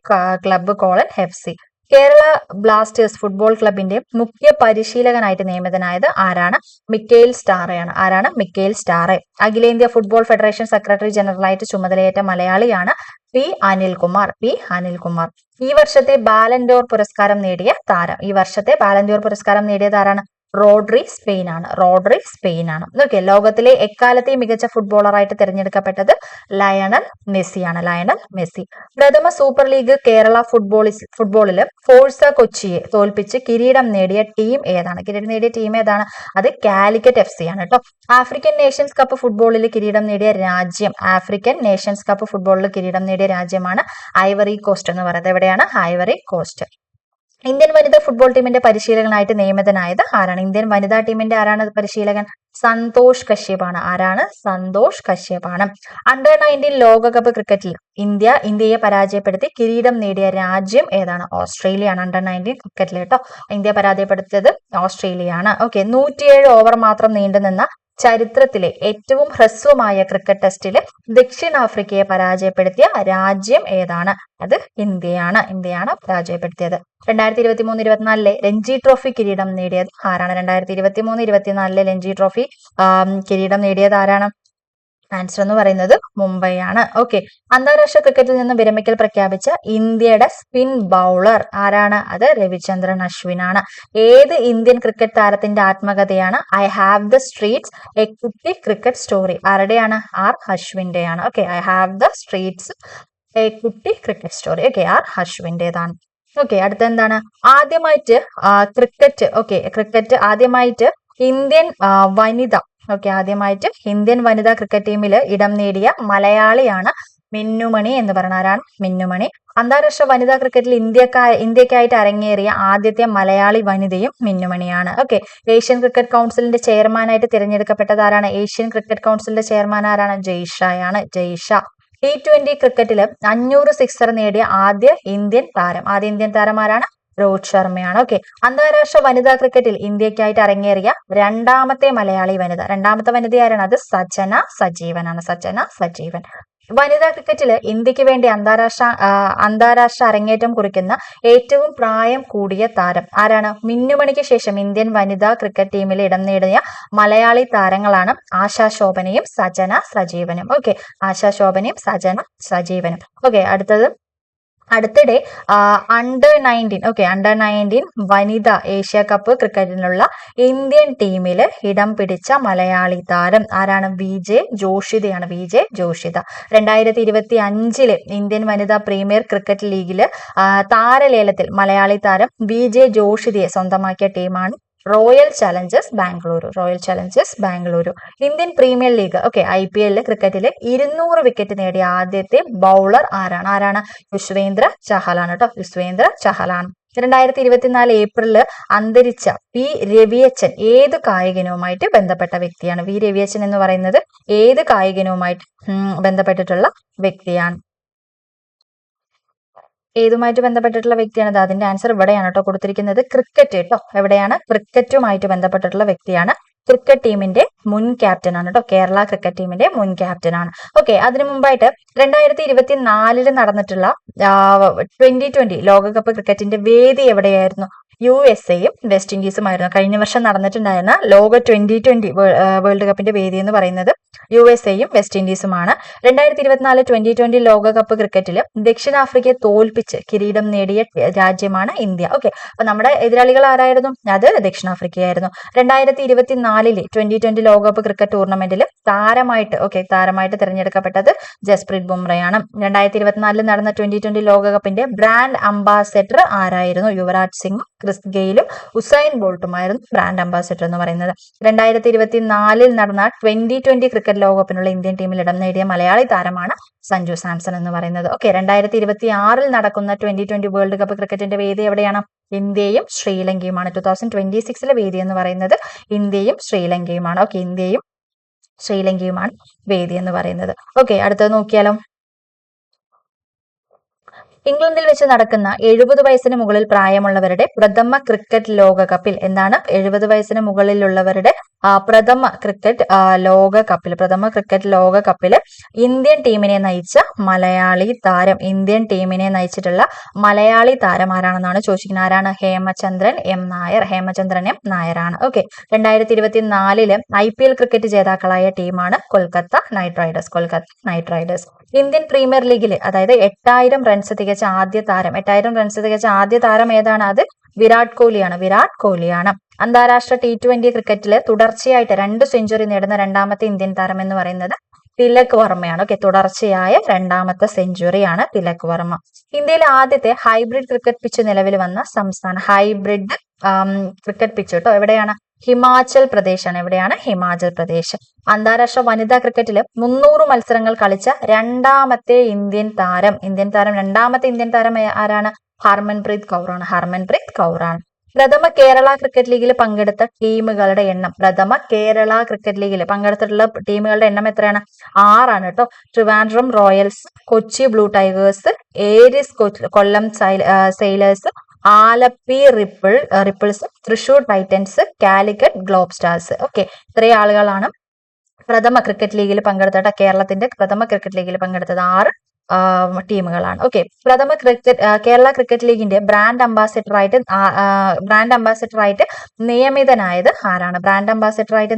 [SPEAKER 1] club Colon FC. Kerala Blasters football ക്ലബിന്റെ മുഖ്യ പരിശീലകനായിട്ട് നിയമിതനായത് ആരാണ്? മിക്കേൽ സ്റ്റാറയാണ്. ആരാണ്? Mikael Stahre. അഖിലേന്ത്യാ ഫുട്ബോൾ ഫെഡറേഷൻ സെക്രട്ടറി ജനറലായിട്ട് ചുമതലയേറ്റ മലയാളിയാണ് പി അനിൽകുമാർ. പി അനിൽകുമാർ. ഈ വർഷത്തെ ബാലൻഡോർ പുരസ്കാരം നേടിയ താരം. ഈ വർഷത്തെ ബാലൻഡോർ പുരസ്കാരം നേടിയത് ആരാണ്? റോഡ്രി സ്പെയിൻ ആണ്. റോഡ്രി സ്പെയിൻ ആണ്. ഓക്കെ, ലോകത്തിലെ എക്കാലത്തെയും മികച്ച ഫുട്ബോളറായിട്ട് തിരഞ്ഞെടുക്കപ്പെട്ടത് ലയണൽ മെസ്സിയാണ്. Lionel Messi. പ്രഥമ സൂപ്പർ ലീഗ് കേരള ഫുട്ബോളില് ഫോഴ്സ കൊച്ചിയെ തോൽപ്പിച്ച് കിരീടം നേടിയ ടീം ഏതാണ്? കിരീടം നേടിയ ടീം ഏതാണ്? അത് കാലിക്കറ്റ് എഫ്.സി. ആണ് കേട്ടോ. ആഫ്രിക്കൻ നേഷൻസ് കപ്പ് ഫുട്ബോളിൽ കിരീടം നേടിയ രാജ്യം. ആഫ്രിക്കൻ നേഷൻസ് കപ്പ് ഫുട്ബോളിൽ കിരീടം നേടിയ രാജ്യമാണ് ഐവറി കോസ്റ്റ് എന്ന് പറയുന്നത്. എവിടെയാണ്? Ivory Coast. ഇന്ത്യൻ വനിതാ ഫുട്ബോൾ ടീമിന്റെ പരിശീലകനായിട്ട് നിയമിതനായത് ആരാണ്? ഇന്ത്യൻ വനിതാ ടീമിന്റെ ആരാണ് പരിശീലകൻ? സന്തോഷ് കശ്യപാണ്. ആരാണ്? സന്തോഷ് കശ്യപാണ്. അണ്ടർ 19 ലോകകപ്പ് ക്രിക്കറ്റിൽ ഇന്ത്യയെ പരാജയപ്പെടുത്തി കിരീടം നേടിയ രാജ്യം ഏതാണ്? ഓസ്ട്രേലിയയാണ്. അണ്ടർ 19 ക്രിക്കറ്റിൽ കേട്ടോ ഇന്ത്യ പരാജയപ്പെടുത്തിയത് ഓസ്ട്രേലിയയാണ്. ഓക്കെ, 107 ഓവർ മാത്രം നീണ്ടുനിന്ന ചരിത്രത്തിലെ ഏറ്റവും ഹ്രസ്വമായ ക്രിക്കറ്റ് ടെസ്റ്റില് ദക്ഷിണാഫ്രിക്കയെ പരാജയപ്പെടുത്തിയ രാജ്യം ഏതാണ്? അത് ഇന്ത്യയാണ്. ഇന്ത്യയാണ് പരാജയപ്പെടുത്തിയത്. 2023-24 രഞ്ജി ട്രോഫി കിരീടം നേടിയത് ആരാണ്? 2023-24 രഞ്ജി ട്രോഫി കിരീടം നേടിയത് ആരാണ്? ആൻസർ എന്ന് പറയുന്നത് മുംബൈ ആണ്. ഓക്കെ, അന്താരാഷ്ട്ര ക്രിക്കറ്റിൽ നിന്ന് വിരമിക്കൽ പ്രഖ്യാപിച്ച ഇന്ത്യയുടെ സ്പിൻ ബൗളർ ആരാണ്? അത് രവിചന്ദ്രൻ അശ്വിൻ ആണ്. ഏത് ഇന്ത്യൻ ക്രിക്കറ്റ് താരത്തിന്റെ ആത്മകഥയാണ് I have the streets a kutti cricket story? ആരുടെയാണ്? ആർ അശ്വിന്റെയാണ്. Okay, I have the streets a kutti cricket story. Okay, R അശ്വിന്റേതാണ്. ഓക്കെ, അടുത്ത എന്താണ്? ആദ്യമായിട്ട് ക്രിക്കറ്റ് ആദ്യമായിട്ട് ഇന്ത്യൻ വനിത ആദ്യമായിട്ട് ഇന്ത്യൻ വനിതാ ക്രിക്കറ്റ് ടീമിൽ ഇടം നേടിയ മലയാളിയാണ് മിന്നുമണി എന്ന് പറയുന്ന ആരാണ്? മിന്നുമണി. അന്താരാഷ്ട്ര വനിതാ ക്രിക്കറ്റിൽ ഇന്ത്യക്കായിട്ട് അരങ്ങേറിയ ആദ്യത്തെ മലയാളി വനിതയും മിന്നുമണിയാണ്. ഓക്കെ, ഏഷ്യൻ ക്രിക്കറ്റ് കൗൺസിലിന്റെ ചെയർമാനായിട്ട് തിരഞ്ഞെടുക്കപ്പെട്ടത് ആരാണ്? ഏഷ്യൻ ക്രിക്കറ്റ് കൗൺസിലിന്റെ ചെയർമാൻ ആരാണ്? ജയ്ഷയാണ്. ജയ്ഷ. T20 ക്രിക്കറ്റില് 500 സിക്സർ നേടിയ ആദ്യ ഇന്ത്യൻ താരം ആരാണ്? രോഹിത് ശർമ്മയാണ്. ഓക്കെ, അന്താരാഷ്ട്ര വനിതാ ക്രിക്കറ്റിൽ ഇന്ത്യക്കായിട്ട് അരങ്ങേറിയ രണ്ടാമത്തെ മലയാളി വനിത. രണ്ടാമത്തെ വനിത ആരാണ്? അത് സജന സജീവനാണ്. സജന സജീവൻ. വനിതാ ക്രിക്കറ്റില് ഇന്ത്യക്ക് വേണ്ടി അന്താരാഷ്ട്ര അരങ്ങേറ്റം കുറിക്കുന്ന ഏറ്റവും പ്രായം കൂടിയ താരം ആരാണ്? മിന്നുമണിക്ക് ശേഷം ഇന്ത്യൻ വനിതാ ക്രിക്കറ്റ് ടീമിൽ ഇടം നേടിയ മലയാളി താരങ്ങളാണ് ആശാ ശോഭനയും സജന സജീവനും. ഓക്കെ, ആശാ ശോഭനയും സജന സജീവനും. ഓക്കെ, അടുത്തിടെ അണ്ടർ 19 വനിതാ ഏഷ്യ കപ്പ് ക്രിക്കറ്റിനുള്ള ഇന്ത്യൻ ടീമിൽ ഇടം പിടിച്ച മലയാളി താരം ആരാണ്? VJ ജോഷിതയാണ്. VJ ജോഷിത. 2025 ഇന്ത്യൻ വനിതാ പ്രീമിയർ ക്രിക്കറ്റ് ലീഗില് താരലേലത്തിൽ മലയാളി താരം VJ ജോഷിതയെ സ്വന്തമാക്കിയ ടീമാണ് royal Challengers Bengaluru. Indian premier league IPL ക്രിക്കറ്റില് 200 വിക്കറ്റ് നേടിയ ആദ്യത്തെ ബൗളർ ആരാണ്? യുസ്വേന്ദ്ര ചഹലാണ് കേട്ടോ. യുസ്വേന്ദ്ര ചഹലാണ്. 2024 ഏപ്രിലില് അന്തരിച്ച പി രവിയച്ചൻ ഏത് കായികനുമായിട്ട് ബന്ധപ്പെട്ട വ്യക്തിയാണ്? വി രവിയച്ചൻ എന്ന് പറയുന്നത് ഏത് കായികനുമായിട്ട് ബന്ധപ്പെട്ടിട്ടുള്ള വ്യക്തിയാണ്? ഏതുമായിട്ട് ബന്ധപ്പെട്ടിട്ടുള്ള വ്യക്തിയാണ്? അതിന്റെ ആൻസർ ഇവിടെയാണ് കേട്ടോ കൊടുത്തിരിക്കുന്നത്. ക്രിക്കറ്റ് കേട്ടോ. എവിടെയാണ്? ക്രിക്കറ്റുമായിട്ട് ബന്ധപ്പെട്ടിട്ടുള്ള വ്യക്തിയാണ്. ക്രിക്കറ്റ് ടീമിന്റെ മുൻ ക്യാപ്റ്റൻ ആണ് കേട്ടോ. കേരള ക്രിക്കറ്റ് ടീമിന്റെ മുൻ ക്യാപ്റ്റൻ ആണ്. ഓക്കെ, അതിനു മുമ്പായിട്ട് 2024 നടന്നിട്ടുള്ള 2020 ലോകകപ്പ് ക്രിക്കറ്റിന്റെ വേദി എവിടെയായിരുന്നു? USA-യും വെസ്റ്റ് ഇൻഡീസുമായിരുന്നു. കഴിഞ്ഞ വർഷം നടന്നിട്ടുണ്ടായിരുന്ന ലോക 2020 വേൾഡ് കപ്പിന്റെ വേദി എന്ന് പറയുന്നത് USA-യും വെസ്റ്റ് ഇൻഡീസുമാണ്. 2024 2020 ലോകകപ്പ് ക്രിക്കറ്റില് ദക്ഷിണാഫ്രിക്കയെ തോൽപ്പിച്ച് കിരീടം നേടിയ രാജ്യമാണ് ഇന്ത്യ. ഓക്കെ, അപ്പൊ നമ്മുടെ എതിരാളികൾ ആരായിരുന്നു? അത് ദക്ഷിണാഫ്രിക്കയായിരുന്നു. 2024 2020 ലോകകപ്പ് ക്രിക്കറ്റ് ടൂർണമെന്റിൽ താരമായിട്ട് തിരഞ്ഞെടുക്കപ്പെട്ടത് ജസ്പ്രീത് ബുംറയാണ്. 2024 നടന്ന 2020 ലോകകപ്പിന്റെ ബ്രാൻഡ് അംബാസഡർ ആരായിരുന്നു? യുവരാജ് സിംഗ്, ക്രിസ് ഗെയിലും ഉസൈൻ ബോൾട്ടുമായിരുന്നു ബ്രാൻഡ് അംബാസഡർ എന്ന് പറയുന്നത്. 2024 നടന്ന 2020 ക്രിക്കറ്റ് ലോകകപ്പിനുള്ള ഇന്ത്യൻ ടീമിൽ ഇടം നേടിയ മലയാളി താരമാണ് സഞ്ജു സാംസൺ എന്ന് പറയുന്നത്. ഓക്കെ, 2026 നടക്കുന്ന 2020 വേൾഡ് കപ്പ് ക്രിക്കറ്റിന്റെ വേദി എവിടെയാണ്? ഇന്ത്യയും ശ്രീലങ്കയുമാണ്. 2026 വേദി എന്ന് പറയുന്നത് ഇന്ത്യയും ശ്രീലങ്കയുമാണ്. ഓക്കെ, ഇന്ത്യയും ശ്രീലങ്കയുമാണ് വേദി എന്ന് പറയുന്നത്. ഓക്കെ, അടുത്തത് നോക്കിയാലോ. ഇംഗ്ലണ്ടിൽ വെച്ച് നടക്കുന്ന 70 വയസ്സിന് മുകളിൽ പ്രായമുള്ളവരുടെ പ്രഥമ ക്രിക്കറ്റ് ലോകകപ്പിൽ എന്താണ് 70 വയസ്സിന് മുകളിലുള്ളവരുടെ പ്രഥമ ക്രിക്കറ്റ് ലോകകപ്പിൽ ഇന്ത്യൻ ടീമിനെ നയിച്ച മലയാളി താരം നയിച്ചിട്ടുള്ള മലയാളി താരം ആരാണെന്നാണ് ചോദിച്ചിരിക്കുന്നത്. ആരാണ്? ഹേമചന്ദ്രൻ എം നായരാണ്. ഓക്കെ, 2024 IPL ക്രിക്കറ്റ് ജേതാക്കളായ ടീമാണ് Kolkata night Riders. Indian premier ലീഗിൽ അതായത് 8000 റൺസ് തികച്ച ആദ്യ താരം ഏതാണ്? അത് വിരാട് കോഹ്ലിയാണ്. അന്താരാഷ്ട്ര T20 ക്രിക്കറ്റില് തുടർച്ചയായിട്ട് 2 സെഞ്ചുറി നേടുന്ന രണ്ടാമത്തെ ഇന്ത്യൻ താരം എന്ന് പറയുന്നത് തിലക് വർമ്മയാണ്. ഓക്കെ, തുടർച്ചയായ 2ാമത്തെ സെഞ്ചുറിയാണ് തിലക് വർമ്മ. ഇന്ത്യയിലെ ആദ്യത്തെ ഹൈബ്രിഡ് ക്രിക്കറ്റ് പിച്ച് നിലവിൽ വന്ന സംസ്ഥാനം ക്രിക്കറ്റ് പിച്ച് കേട്ടോ എവിടെയാണ്? ഹിമാചൽ പ്രദേശാണ്. എവിടെയാണ്? ഹിമാചൽ പ്രദേശ്. അന്താരാഷ്ട്ര വനിതാ ക്രിക്കറ്റില് 300 മത്സരങ്ങൾ കളിച്ച രണ്ടാമത്തെ ഇന്ത്യൻ താരം ആരാണ്? ഹർമൻപ്രീത് കൗറാണ്. പ്രഥമ കേരള ക്രിക്കറ്റ് ലീഗിൽ പങ്കെടുത്ത ടീമുകളുടെ എണ്ണം എത്രയാണ്? 6 ആണ് കേട്ടോ. Trivandrum Royals, Kochi blue Tigers, Aries Kollam Sailors, Alleppey Ripples, Thrissur Titans, Calicut Globe Stars. Okay, ഇത്രയും ആളുകളാണ് പ്രഥമ ക്രിക്കറ്റ് ലീഗിൽ പങ്കെടുത്ത കേരളത്തിന്റെ പ്രഥമ ക്രിക്കറ്റ് ലീഗിൽ പങ്കെടുത്തത് 6 ടീമുകളാണ്. ഓക്കെ, കേരള ക്രിക്കറ്റ് ലീഗിന്റെ ബ്രാൻഡ് അംബാസിഡറായിട്ട് നിയമിതനായത് ആരാണ്?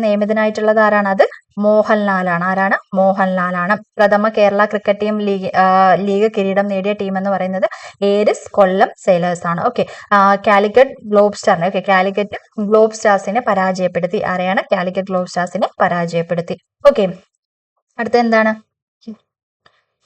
[SPEAKER 1] നിയമിതനായിട്ടുള്ളത് ആരാണ്? അത് മോഹൻലാലാണ്. ആരാണ്? മോഹൻലാലാണ്. പ്രഥമ കേരള ക്രിക്കറ്റ് ടീം ലീഗ് കിരീടം നേടിയ ടീം എന്ന് പറയുന്നത് ഏരിസ് കൊല്ലം സെയിലേഴ്സ് ആണ്. ഓക്കെ, കാലിക്കറ്റ് ഗ്ലോബ് സ്റ്റാർസിനെ പരാജയപ്പെടുത്തി. ആരെയാണ്? കാലിക്കറ്റ് ഗ്ലോബ് സ്റ്റാർസിനെ പരാജയപ്പെടുത്തി. ഓക്കെ, അടുത്ത എന്താണ്?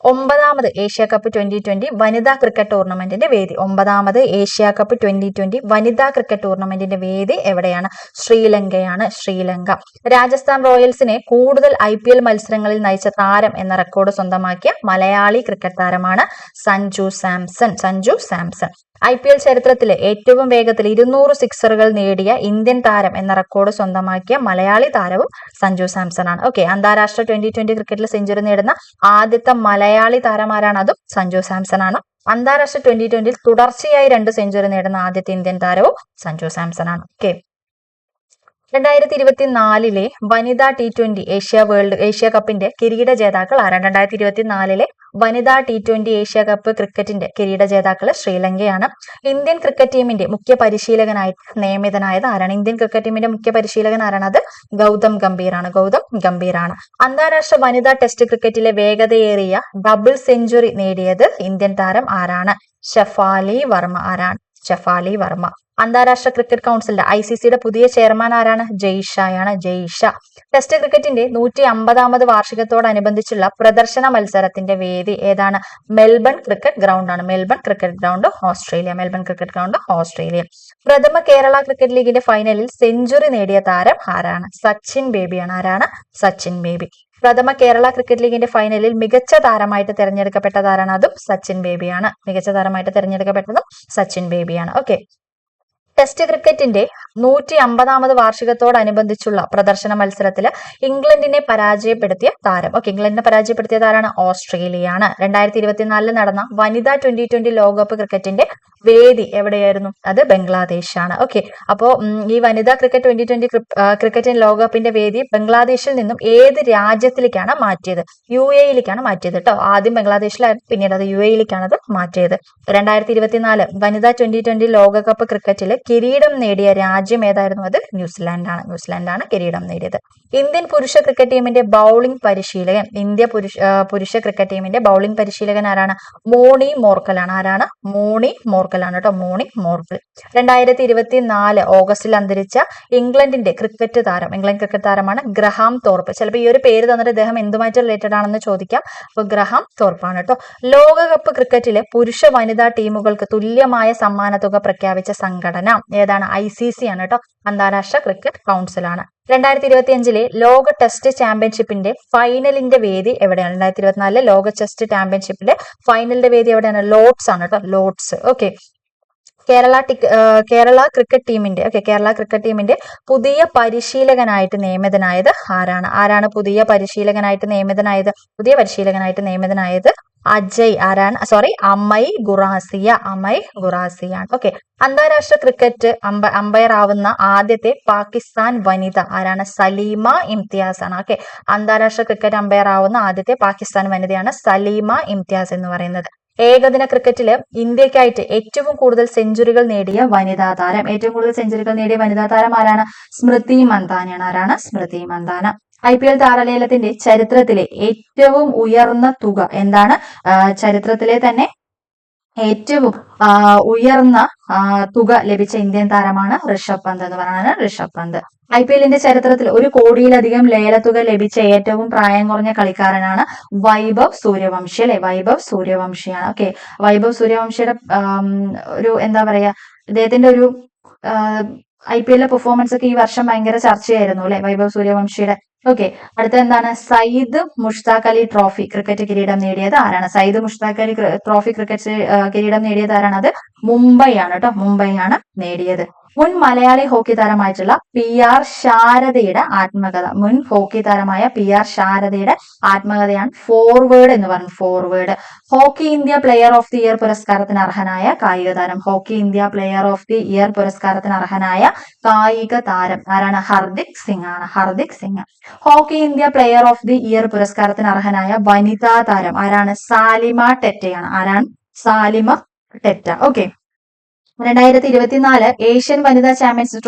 [SPEAKER 1] 9ാമത് ഏഷ്യ കപ്പ് 2020 വനിതാ ക്രിക്കറ്റ് ടൂർണമെന്റിന്റെ വേദി. 9ാമത് ഏഷ്യ കപ്പ് 2020 വനിതാ ക്രിക്കറ്റ് ടൂർണമെന്റിന്റെ വേദി എവിടെയാണ്? ശ്രീലങ്ക. രാജസ്ഥാൻ റോയൽസിനെ കൂടുതൽ IPL മത്സരങ്ങളിൽ നയിച്ച താരം എന്ന റെക്കോർഡ് സ്വന്തമാക്കിയ മലയാളി ക്രിക്കറ്റ് താരമാണ് സഞ്ജു സാംസൺ. IPL ചരിത്രത്തിലെ ഏറ്റവും വേഗത്തിൽ 200 സിക്സറുകൾ നേടിയ ഇന്ത്യൻ താരം എന്ന റെക്കോർഡ് സ്വന്തമാക്കിയ മലയാളി താരവും സഞ്ജു സാംസൺ ആണ്. ഓക്കെ, അന്താരാഷ്ട്ര 2020 ക്രിക്കറ്റിൽ സെഞ്ചുറി നേടുന്ന ആദ്യത്തെ മലയാളി താരമാരാണ്? അതും സഞ്ജു സാംസൺ ആണ്. അന്താരാഷ്ട്ര 2020 തുടർച്ചയായി 2 സെഞ്ചുറി നേടുന്ന ആദ്യത്തെ ഇന്ത്യൻ താരവും സഞ്ജു സാംസൺ ആണ്. ഓക്കെ, 2024 വനിതാ T20 ഏഷ്യ കപ്പിന്റെ കിരീട ജേതാക്കൾ ആരാണ്? 2024 വനിതാ T20 ഏഷ്യ കപ്പ് ക്രിക്കറ്റിന്റെ കിരീട ജേതാക്കള് ശ്രീലങ്കയാണ്. ഇന്ത്യൻ ക്രിക്കറ്റ് ടീമിന്റെ മുഖ്യ പരിശീലകനായിട്ട് നിയമിതനായത് ആരാണ്? ഇന്ത്യൻ ക്രിക്കറ്റ് ടീമിന്റെ മുഖ്യ പരിശീലകൻ ആരാണ്? അത് ഗൗതം ഗംഭീറാണ്. അന്താരാഷ്ട്ര വനിതാ ടെസ്റ്റ് ക്രിക്കറ്റിലെ വേഗതയേറിയ ഡബിൾ സെഞ്ചുറി നേടിയത് ഇന്ത്യൻ താരം ആരാണ്? ഷഫാലി വർമ്മ. അന്താരാഷ്ട്ര ക്രിക്കറ്റ് കൗൺസിലിന്റെ ICCയുടെ പുതിയ ചെയർമാൻ ആരാണ്? ജയ്ഷ. ടെസ്റ്റ് ക്രിക്കറ്റിന്റെ 150ാമത് വാർഷികത്തോടനുബന്ധിച്ചുള്ള പ്രദർശന മത്സരത്തിന്റെ വേദി ഏതാണ്? മെൽബൺ ക്രിക്കറ്റ് ഗ്രൗണ്ട് ആണ്. ഓസ്ട്രേലിയ. പ്രഥമ കേരള ക്രിക്കറ്റ് ലീഗിന്റെ ഫൈനലിൽ സെഞ്ചുറി നേടിയ താരം ആരാണ്? സച്ചിൻ ബേബിയാണ്. ആരാണ്? സച്ചിൻ ബേബി. പ്രഥമ കേരള ക്രിക്കറ്റ് ലീഗിന്റെ ഫൈനലിൽ മികച്ച താരമായിട്ട് തെരഞ്ഞെടുക്കപ്പെട്ടത് ആരാണ്? അതും സച്ചിൻ ബേബിയാണ്. ഓക്കെ, ടെസ്റ്റ് ക്രിക്കറ്റിന്റെ 150ാമത് വാർഷികത്തോടനുബന്ധിച്ചുള്ള പ്രദർശന മത്സരത്തിൽ ഇംഗ്ലണ്ടിനെ പരാജയപ്പെടുത്തിയ താരം. ആരാണ്? ഓസ്ട്രേലിയയാണ്. 2024 നടന്ന വനിതാ 2020 ലോകകപ്പ് ക്രിക്കറ്റിന്റെ വേദി എവിടെയായിരുന്നു? അത് ബംഗ്ലാദേശാണ്. ഓക്കെ, അപ്പോ ഈ വനിതാ ക്രിക്കറ്റ് 2020 ക്രിക്കറ്റിന്റെ ലോകകപ്പിന്റെ വേദി ബംഗ്ലാദേശിൽ നിന്നും ഏത് രാജ്യത്തിലേക്കാണ് മാറ്റിയത്? UAE-യിലേക്കാണ് മാറ്റിയത് കേട്ടോ. ആദ്യം ബംഗ്ലാദേശിലായിരുന്നു, പിന്നീട് അത് UAE-യിലേക്കാണ് അത് മാറ്റിയത്. 2024 വനിതാ 2020 ലോകകപ്പ് ക്രിക്കറ്റിൽ കിരീടം നേടിയ രാജ്യം ഏതായിരുന്നു? അത് ന്യൂസിലാൻഡാണ് കിരീടം നേടിയത്. ഇന്ത്യൻ പുരുഷ ക്രിക്കറ്റ് ടീമിന്റെ ബൗളിംഗ് പരിശീലകൻ പുരുഷ ക്രിക്കറ്റ് ടീമിന്റെ ബൗളിംഗ് പരിശീലകൻ ആരാണ്? മോണി മോർക്കലാണ്. ആരാണ്? മോണി മോർക്കലാണ് കേട്ടോ. 2024 ഓഗസ്റ്റിൽ അന്തരിച്ച ഇംഗ്ലണ്ട് ക്രിക്കറ്റ് താരമാണ് ഗ്രഹാം തോർപ്പ്. ചിലപ്പോൾ ഈ ഒരു പേര് തന്നിട്ട് ഇദ്ദേഹം എന്തുമായിട്ട് റിലേറ്റഡ് ആണെന്ന് ചോദിക്കാം. അപ്പൊ ഗ്രഹാം തോർപ്പാണ് കേട്ടോ. ലോകകപ്പ് ക്രിക്കറ്റിലെ പുരുഷ വനിതാ ടീമുകൾക്ക് തുല്യമായ സമ്മാനത്തുക പ്രഖ്യാപിച്ച സംഘടന ഏതാണ്? ICC ആണ് കേട്ടോ. അന്താരാഷ്ട്ര ക്രിക്കറ്റ് കൗൺസിലാണ്. 2025 ലോക ടെസ്റ്റ് ചാമ്പ്യൻഷിപ്പിന്റെ ഫൈനലിന്റെ വേദി എവിടെയാണ്? 2024 ലോക ടെസ്റ്റ് ചാമ്പ്യൻഷിപ്പിന്റെ ഫൈനലിന്റെ വേദി എവിടെയാണ്? ലോർഡ്സ് ആണ് കേട്ടോ. ഓക്കെ, കേരള ക്രിക്കറ്റ് ടീമിന്റെ പുതിയ പരിശീലകനായിട്ട് നിയമിതനായത് ആരാണ് പുതിയ പരിശീലകനായിട്ട് നിയമിതനായത് അമയ് ഖുറാസിയാണ്. ഓക്കെ, അന്താരാഷ്ട്ര ക്രിക്കറ്റ് അമ്പയർ ആവുന്ന ആദ്യത്തെ പാകിസ്ഥാൻ വനിത ആരാണ്? സലീമ ഇംതിയാസ് ആണ്. ഓക്കെ, അന്താരാഷ്ട്ര ക്രിക്കറ്റ് അമ്പയർ ആവുന്ന ആദ്യത്തെ പാകിസ്ഥാൻ വനിതയാണ് സലീമ ഇംതിയാസ് എന്ന് പറയുന്നത്. ഏകദിന ക്രിക്കറ്റില് ഇന്ത്യക്കായിട്ട് ഏറ്റവും കൂടുതൽ സെഞ്ചുറികൾ നേടിയ വനിതാ താരം ആരാണ്? സ്മൃതി മന്ദാനയാണ്. സ്മൃതി മന്ദാന. IPL താരലേലത്തിന്റെ ചരിത്രത്തിലെ ഏറ്റവും ഉയർന്ന തുക എന്താണ്? ചരിത്രത്തിലെ തന്നെ ഏറ്റവും ഉയർന്ന തുക ലഭിച്ച ഇന്ത്യൻ താരമാണ് ഋഷഭ് പന്ത് എന്ന് പറയുന്നത്. ഋഷഭ് പന്ത്. IPLന്റെ ചരിത്രത്തിൽ 1 കോടിയിലധികം ലേലത്തുക ലഭിച്ച ഏറ്റവും പ്രായം കുറഞ്ഞ കളിക്കാരനാണ് വൈഭവ് സൂര്യവംശി അല്ലെ? വൈഭവ് സൂര്യവംശിയാണ്. ഓക്കെ, വൈഭവ് സൂര്യവംശിയുടെ ഒരു എന്താ പറയാ, ഇദ്ദേഹത്തിന്റെ ഒരു IPLലെ പെർഫോമൻസ് ഒക്കെ ഈ വർഷം ഭയങ്കര ചർച്ചയായിരുന്നു അല്ലെ? വൈഭവ് സൂര്യവംശിയുടെ. ഓക്കെ, അടുത്ത എന്താണ്? സയ്യിദ് മുഷ്താഖ് അലി ട്രോഫി ക്രിക്കറ്റ് കിരീടം നേടിയത് ആരാണ്? സയ്യിദ് മുഷ്താഖ് അലി ട്രോഫി ക്രിക്കറ്റ് കിരീടം നേടിയത് ആരാണ്? അത് മുംബൈ ആണ് കേട്ടോ. മുംബൈ ആണ് നേടിയത്. മുൻ മലയാളി ഹോക്കി താരമായിട്ടുള്ള PR ശാരദയുടെ ആത്മകഥ. മുൻ ഹോക്കി താരമായ PR ശാരദയുടെ ആത്മകഥയാണ് ഫോർവേഡ് എന്ന് പറയുന്നത്. Forward. Hockey India player of the year പുരസ്കാരത്തിന് അർഹനായ കായിക താരം. Hockey India player of the year പുരസ്കാരത്തിന് അർഹനായ കായിക താരം ആരാണ്? ഹർദിക് സിംഗ് ആണ്. Hardik Singh. Hockey India player of the year പുരസ്കാരത്തിന് അർഹനായ വനിതാ താരം ആരാണ്? സാലിമ ടെറ്റയാണ്. ആരാണ്? സാലിമ ടെറ്റ. ഓക്കെ, 2024 ഏഷ്യൻ വനിതാ ചാമ്പ്യൻസ്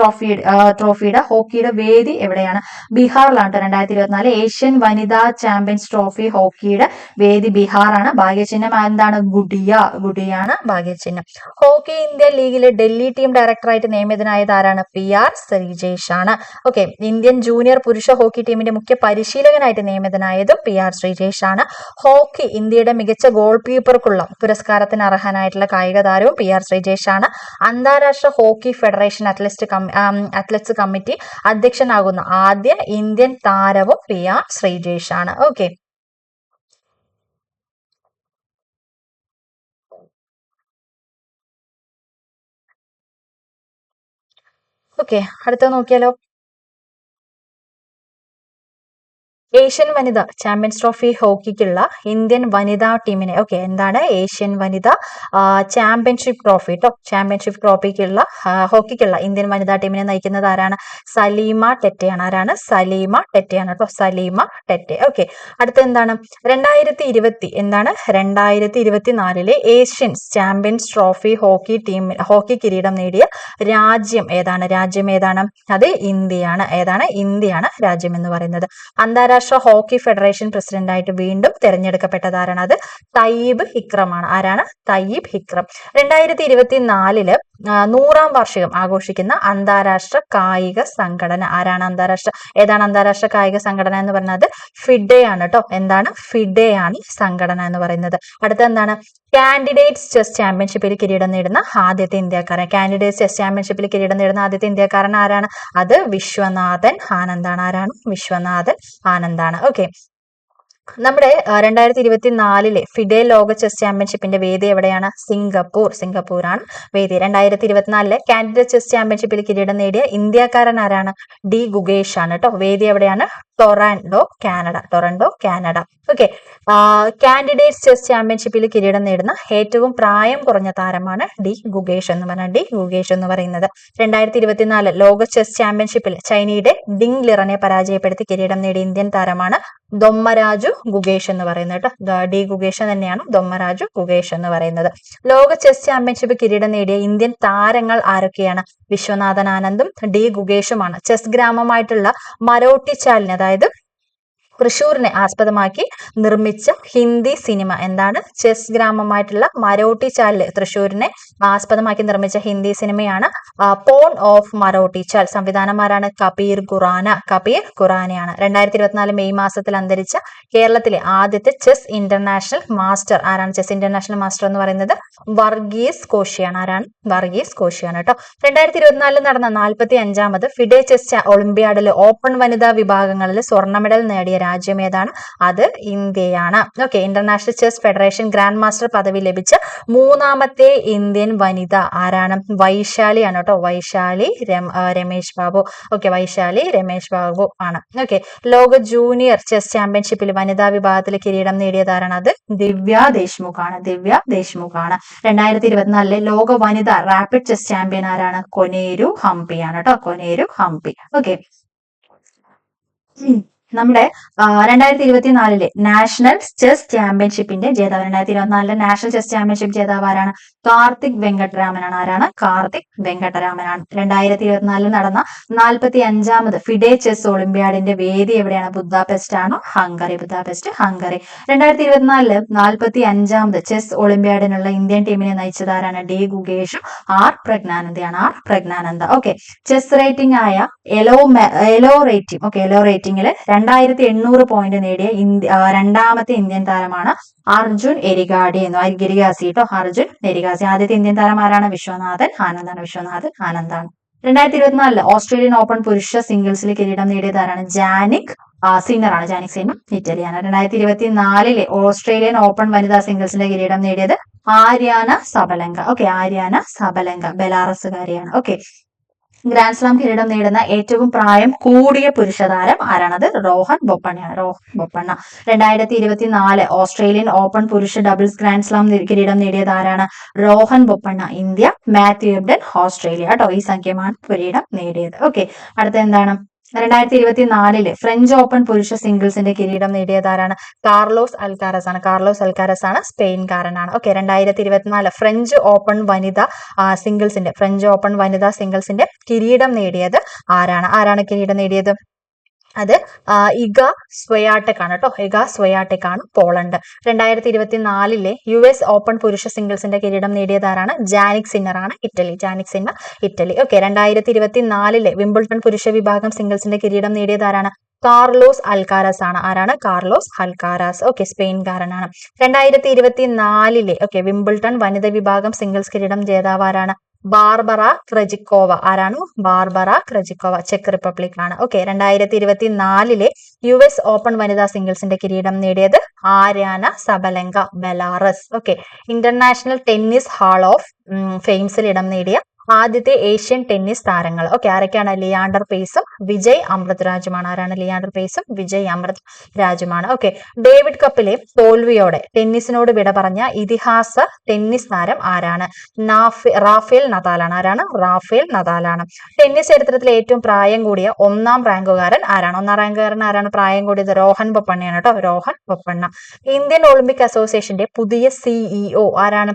[SPEAKER 1] ട്രോഫിയുടെ ഹോക്കിയുടെ വേദി എവിടെയാണ്? ബീഹാറിലാണ്. 2024 ഏഷ്യൻ വനിതാ ചാമ്പ്യൻസ് ട്രോഫി ഹോക്കിയുടെ വേദി ബീഹാറാണ്. ഭാഗ്യചിഹ്നം എന്താണ്? ഗുഡിയാണ് ഭാഗ്യചിഹ്നം. ഹോക്കി ഇന്ത്യൻ ലീഗിലെ ഡൽഹി ടീം ഡയറക്ടറായിട്ട് നിയമിതനായത് ആരാണ്? PR ശ്രീജേഷ് ആണ്. ഓക്കെ, ഇന്ത്യൻ ജൂനിയർ പുരുഷ ഹോക്കി ടീമിന്റെ മുഖ്യ പരിശീലകനായിട്ട് നിയമിതനായത് PR ശ്രീജേഷ് ആണ്. ഹോക്കി ഇന്ത്യയുടെ മികച്ച ഗോൾ കീപ്പർക്കുള്ള പുരസ്കാരത്തിന് അർഹനായിട്ടുള്ള കായിക താരവും PR ശ്രീജേഷ് ആണ്. അന്താരാഷ്ട്ര ഹോക്കി ഫെഡറേഷൻ അത്ലറ്റ്സ് കമ്മിറ്റി അധ്യക്ഷനാകുന്ന ആദ്യ ഇന്ത്യൻ താരവും PR ശ്രീജേഷ് ആണ്. ഓക്കെ, അടുത്ത നോക്കിയാലോ. ഏഷ്യൻ വനിത ചാമ്പ്യൻസ് ട്രോഫി ഹോക്കിക്കുള്ള ഇന്ത്യൻ വനിതാ ടീമിനെ എന്താണ് ഏഷ്യൻ വനിത ചാമ്പ്യൻഷിപ്പ് ട്രോഫി ചാമ്പ്യൻഷിപ്പ് ട്രോഫിക്കുള്ള ഹോക്കിക്കുള്ള ഇന്ത്യൻ വനിതാ ടീമിനെ നയിക്കുന്നത് ആരാണ്? സലീമ ടെറ്റയാണ്. ആരാണ്? സലീമ ടെറ്റയാണ് കേട്ടോ. സലീമ ടെറ്റെ. അടുത്ത എന്താണ്? 2024 ഏഷ്യൻസ് ചാമ്പ്യൻസ് ട്രോഫി ഹോക്കി കിരീടം നേടിയ രാജ്യം ഏതാണ്? അത് ഇന്ത്യയാണ്. ഇന്ത്യയാണ് രാജ്യം എന്ന് പറയുന്നത്. അന്താരാഷ്ട്ര ഹോക്കി ഫെഡറേഷൻ പ്രസിഡന്റായിട്ട് വീണ്ടും തെരഞ്ഞെടുക്കപ്പെട്ടതാരാണ്? അത് തയ്യിബ് ഹിക്രമാണ്. ആരാണ്? തയ്യിബ് ഹിക്രം. 2024 100ാം വാർഷികം ആഘോഷിക്കുന്ന അന്താരാഷ്ട്ര കായിക സംഘടന ആരാണ്? ഏതാണ് അന്താരാഷ്ട്ര കായിക സംഘടന എന്ന് പറയുന്നത്? ഫിഡെ ആണ് കേട്ടോ. എന്താണ്? ഫിഡെ ആണ് സംഘടന എന്ന് പറയുന്നത്. അടുത്ത എന്താണ്? കാൻഡിഡേറ്റ്സ് ചെസ് ചാമ്പ്യൻഷിപ്പിൽ കിരീടം നേടുന്ന ആദ്യത്തെ ഇന്ത്യക്കാരൻ ആരാണ്? അത് വിശ്വനാഥൻ ആനന്ദാണ്. ആരാണ്? വിശ്വനാഥൻ ആനന്ദാണ്. നമ്മുടെ 2024 ഫിഡെ ലോക ചെസ് ചാമ്പ്യൻഷിപ്പിന്റെ വേദി എവിടെയാണ്? സിംഗപ്പൂരാണ് വേദി. 2024 കാൻഡിഡേറ്റ് ചെസ് ചാമ്പ്യൻഷിപ്പിൽ കിരീടം നേടിയ ഇന്ത്യക്കാരൻ ആരാണ്? D ഗുഗേഷ് ആണ് കേട്ടോ. വേദി എവിടെയാണ്? Toronto Canada. കാൻഡിഡേറ്റ് ചെസ് ചാമ്പ്യൻഷിപ്പിൽ കിരീടം നേടുന്ന ഏറ്റവും പ്രായം കുറഞ്ഞ താരമാണ് D ഗുഗേഷ് എന്ന് പറയുന്നത്. 2024 ലോക ചെസ് ചാമ്പ്യൻഷിപ്പിൽ ചൈനയുടെ ഡിങ് ലിറനെ പരാജയപ്പെടുത്തി കിരീടം നേടിയ ഇന്ത്യൻ താരമാണ് ദൊമ്മരാജു ഗുഗേഷ് എന്ന് പറയുന്നത് കേട്ടോ. D ഗുഗേഷ് തന്നെയാണ് ദൊമ്മരാജു ഗുഗേഷ് എന്ന് പറയുന്നത്. ലോക ചെസ് ചാമ്പ്യൻഷിപ്പ് കിരീടം നേടിയ ഇന്ത്യൻ താരങ്ങൾ ആരൊക്കെയാണ്? വിശ്വനാഥൻ ആനന്ദും D ഗുഗേഷുമാണ്. ചെസ് ഗ്രാമമായിട്ടുള്ള മരോട്ടിച്ചാലിന്, അതായത് തൃശ്ശൂരിനെ ആസ്പദമാക്കി നിർമ്മിച്ച ഹിന്ദി സിനിമ എന്താണ്? ചെസ് ഗ്രാമമായിട്ടുള്ള മരോട്ടിച്ചാലില് തൃശ്ശൂരിനെ ആസ്പദമാക്കി നിർമ്മിച്ച ഹിന്ദി സിനിമയാണ് porn of Marottichal. സംവിധാനമാരാണ്? Kapeer ഖുറാനയാണ്. 2024 May മാസത്തിൽ അന്തരിച്ച കേരളത്തിലെ ആദ്യത്തെ ചെസ് ഇന്റർനാഷണൽ മാസ്റ്റർ ആരാണ്? ചെസ് ഇന്റർനാഷണൽ മാസ്റ്റർ എന്ന് പറയുന്നത് വർഗീസ് കോശിയാണ്. ആരാണ്? വർഗീസ് കോശിയാണ് കേട്ടോ. 2024 നടന്ന 45ാമത് ഫിഡെ ചെസ് ഒളിമ്പ്യാഡിൽ ഓപ്പൺ വനിതാ വിഭാഗങ്ങളിൽ സ്വർണ്ണ മെഡൽ നേടിയ രാജ്യം ഏതാണ്? അത് ഇന്ത്യയാണ്. Okay, international chess federation grand master പദവി ലഭിച്ച മൂന്നാമത്തെ ഇന്ത്യൻ വനിത ആരാണ്? വൈശാലിയാണ് കേട്ടോ. വൈശാലി രമേശ് ബാബു. ഓക്കെ, വൈശാലി രമേശ് ബാബു ആണ്. ഓക്കെ, ലോക ജൂനിയർ ചെസ് ചാമ്പ്യൻഷിപ്പിൽ വനിതാ വിഭാഗത്തിൽ കിരീടം നേടിയതാരാണ്? അത് ദിവ്യ ദേശ്മുഖ് ആണ്. ദിവ്യ ദേശ്മുഖ് ആണ്. 2024 ലോക വനിതാ റാപ്പിഡ് ചെസ് ചാമ്പ്യൻ ആരാണ്? കൊനേരു ഹംപി ആണ് കേട്ടോ. കൊനേരു ഹംപി. ഓക്കെ, നമ്മുടെ 2024 നാഷണൽ ചെസ് ചാമ്പ്യൻഷിപ്പിന്റെ ജേതാവ്, 2024 നാഷണൽ ചെസ് ചാമ്പ്യൻഷിപ്പ് ജേതാവ് ആരാണ്? കാർത്തിക് വെങ്കട്ടരാമനാണ്. ആരാണ്? കാർത്തിക് വെങ്കട്ടരാമനാണ്. 2024 നടന്ന 45ാമത് ഫിഡെ ചെസ് ഒളിമ്പ്യാഡിന്റെ വേദി എവിടെയാണ്? ബുദാപെസ്റ്റ് ആണ്, ഹംഗറി. Budapest, Hungary. 2024 45ാമത് ചെസ് ഒളിമ്പ്യാഡിനുള്ള ഇന്ത്യൻ ടീമിനെ നയിച്ചത് ആരാണ്? ഡി ഗുഗേഷും ആർ പ്രജ്ഞാനന്ദയാണ്. R Praggnanandhaa. Okay, chess rating ആയ എലോ റേറ്റിംഗ്. ഓക്കെ, എലോ റേറ്റിംഗില് 2800 പോയിന്റ് നേടിയ രണ്ടാമത്തെ ഇന്ത്യൻ താരമാണ് അർജുൻ എരിഗാഡി ഗിരിഗാസി കേട്ടോ. അർജുൻ എരിഗാസി. ആദ്യത്തെ ഇന്ത്യൻ താരം ആരാണ്? വിശ്വനാഥൻ ആനന്ദാണ്. വിശ്വനാഥൻ ആനന്ദാണ്. 2024 ഓസ്ട്രേലിയൻ ഓപ്പൺ പുരുഷ സിംഗിൾസിൽ കിരീടം നേടിയത് ആരാണ്? ജാനിക് സിന്നർ ആണ്. ജാനിക് സിന്നർ ഇറ്റലിയാണ്. 2024 ഓസ്ട്രേലിയൻ ഓപ്പൺ വനിതാ സിംഗിൾസിന്റെ കിരീടം നേടിയത് Aryna Sabalenka. Okay, Aryna Sabalenka ബെലാറസുകാരിയാണ്. ഓക്കെ, ഗ്രാൻഡ് സ്ലാം കിരീടം നേടുന്ന ഏറ്റവും പ്രായം കൂടിയ പുരുഷ താരം ആരാണത്? റോഹൻ ബൊപ്പണ്ണയാണ്. റോഹൻ ബൊപ്പണ്ണ. 2024 ഓസ്ട്രേലിയൻ ഓപ്പൺ പുരുഷ ഡബിൾസ് ഗ്രാൻഡ് സ്ലാം കിരീടം നേടിയത് ആരാണ്? Rohan Bopanna India, Matthew Ebden Australia കേട്ടോ. ഈ സംഖ്യമാണ് കിരീടം നേടിയത്. ഓക്കെ, അടുത്ത എന്താണ്? 2024 ഫ്രഞ്ച് ഓപ്പൺ പുരുഷ സിംഗിൾസിന്റെ കിരീടം നേടിയത് ആരാണ്? കാർലോസ് അൽക്കാരസ് ആണ്. കാർലോസ് അൽക്കാരസ് ആണ്, സ്പെയിൻകാരനാണ്. ഓക്കെ, 2024 ഫ്രഞ്ച് ഓപ്പൺ വനിതാ സിംഗിൾസിന്റെ കിരീടം നേടിയത് ആരാണ്? ആരാണ് കിരീടം നേടിയത്? അത് ഇഗ സ്വയാടെക് ആണ് കേട്ടോ. ഇഗ സ്വയാടെക് ആണ്, പോളണ്ട്. 2024 US ഓപ്പൺ പുരുഷ സിംഗിൾസിന്റെ കിരീടം നേടിയത് ആരാണ്? ജാനിക് സിന്നർ ആണ്, Italy. Jannik Sinner Italy. Okay, 2024 Wimbledon പുരുഷ വിഭാഗം സിംഗിൾസിന്റെ കിരീടം നേടിയത് ആരാണ്? കാർലോസ് അൽക്കാരസ് ആണ്. ആരാണ്? Carlos Alcaraz. ഓക്കെ, സ്പെയിൻകാരനാണ്. 2024 ഓക്കെ വിംബിൾട്ടൺ വനിതാ വിഭാഗം സിംഗിൾസ് കിരീടം ജേതാവ് ആരാണ്? Barbora Krejcikova. ആരാണ്? ബാർബറ ക്രജിക്കോവ, ചെക്ക് റിപ്പബ്ലിക് ആണ്. ഓക്കെ, 2024 US ഓപ്പൺ വനിതാ സിംഗിൾസിന്റെ കിരീടം നേടിയത് Aryna Sabalenka, Belarus. Okay, International tennis hall of ഫെയിംസിൽ ഇടം നേടിയ ആദ്യത്തെ ഏഷ്യൻ ടെന്നീസ് താരങ്ങൾ. ഓക്കെ, ആരൊക്കെയാണ്? ലിയാണ്ടർ പേസും വിജയ് അമൃത് രാജുമാണ്. ആരാണ്? ലിയാണ്ടർ പേസും വിജയ് അമൃത് രാജുമാണ്. ഓക്കെ, ഡേവിഡ് കപ്പിലെ തോൽവിയോടെ ടെന്നീസിനോട് വിട പറഞ്ഞ ഇതിഹാസ ടെന്നീസ് താരം ആരാണ്? റാഫേൽ നദാലാണ്. ആരാണ്? റാഫേൽ നദാലാണ്. ടെന്നീസ് ചരിത്രത്തിലെ ഏറ്റവും പ്രായം കൂടിയ ഒന്നാം റാങ്കുകാരൻ ആരാണ്? പ്രായം കൂടിയത് റോഹൻ ബൊപ്പണ്ണയാണ് കേട്ടോ. റോഹൻ ബൊപ്പണ്ണ. ഇന്ത്യൻ ഒളിമ്പിക് അസോസിയേഷന്റെ പുതിയ CEO ആരാണ്?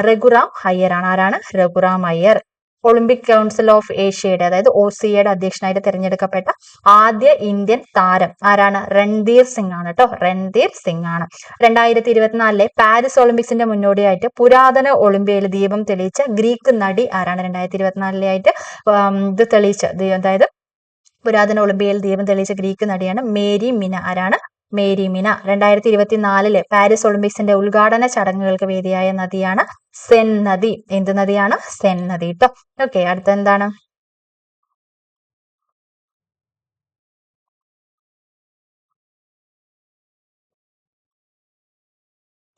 [SPEAKER 1] രഘുറാം അയ്യർ ആണ്. ആരാണ്? Raghuram Iyer. Olympic council of ഏഷ്യയുടെ അതായത് OCAയുടെ അധ്യക്ഷനായിട്ട് തിരഞ്ഞെടുക്കപ്പെട്ട ആദ്യ ഇന്ത്യൻ താരം ആരാണ്? രൺധീർ സിംഗ് ആണ് കേട്ടോ. രൺധീർ സിംഗ് ആണ്. 2024 പാരീസ് ഒളിമ്പിക്സിന്റെ മുന്നോടിയായിട്ട് പുരാതന ഒളിമ്പിയയിൽ ദീപം തെളിയിച്ച ഗ്രീക്ക് നടി ആരാണ്? 2024 ആയിട്ട് ഇത് തെളിയിച്ച അതായത് പുരാതന ഒളിമ്പിയയിൽ ദീപം തെളിയിച്ച ഗ്രീക്ക് നടിയാണ് മേരി മിന. ആരാണ്? മേരി മിന. 2024 പാരീസ് ഒളിമ്പിക്സിന്റെ ഉദ്ഘാടന ചടങ്ങുകൾക്ക് വേദിയായ നദിയാണ് സെൻ നദി. എന്ത് നദിയാണ്? സെൻ നദി കേട്ടോ. ഓക്കെ, അടുത്ത എന്താണ്?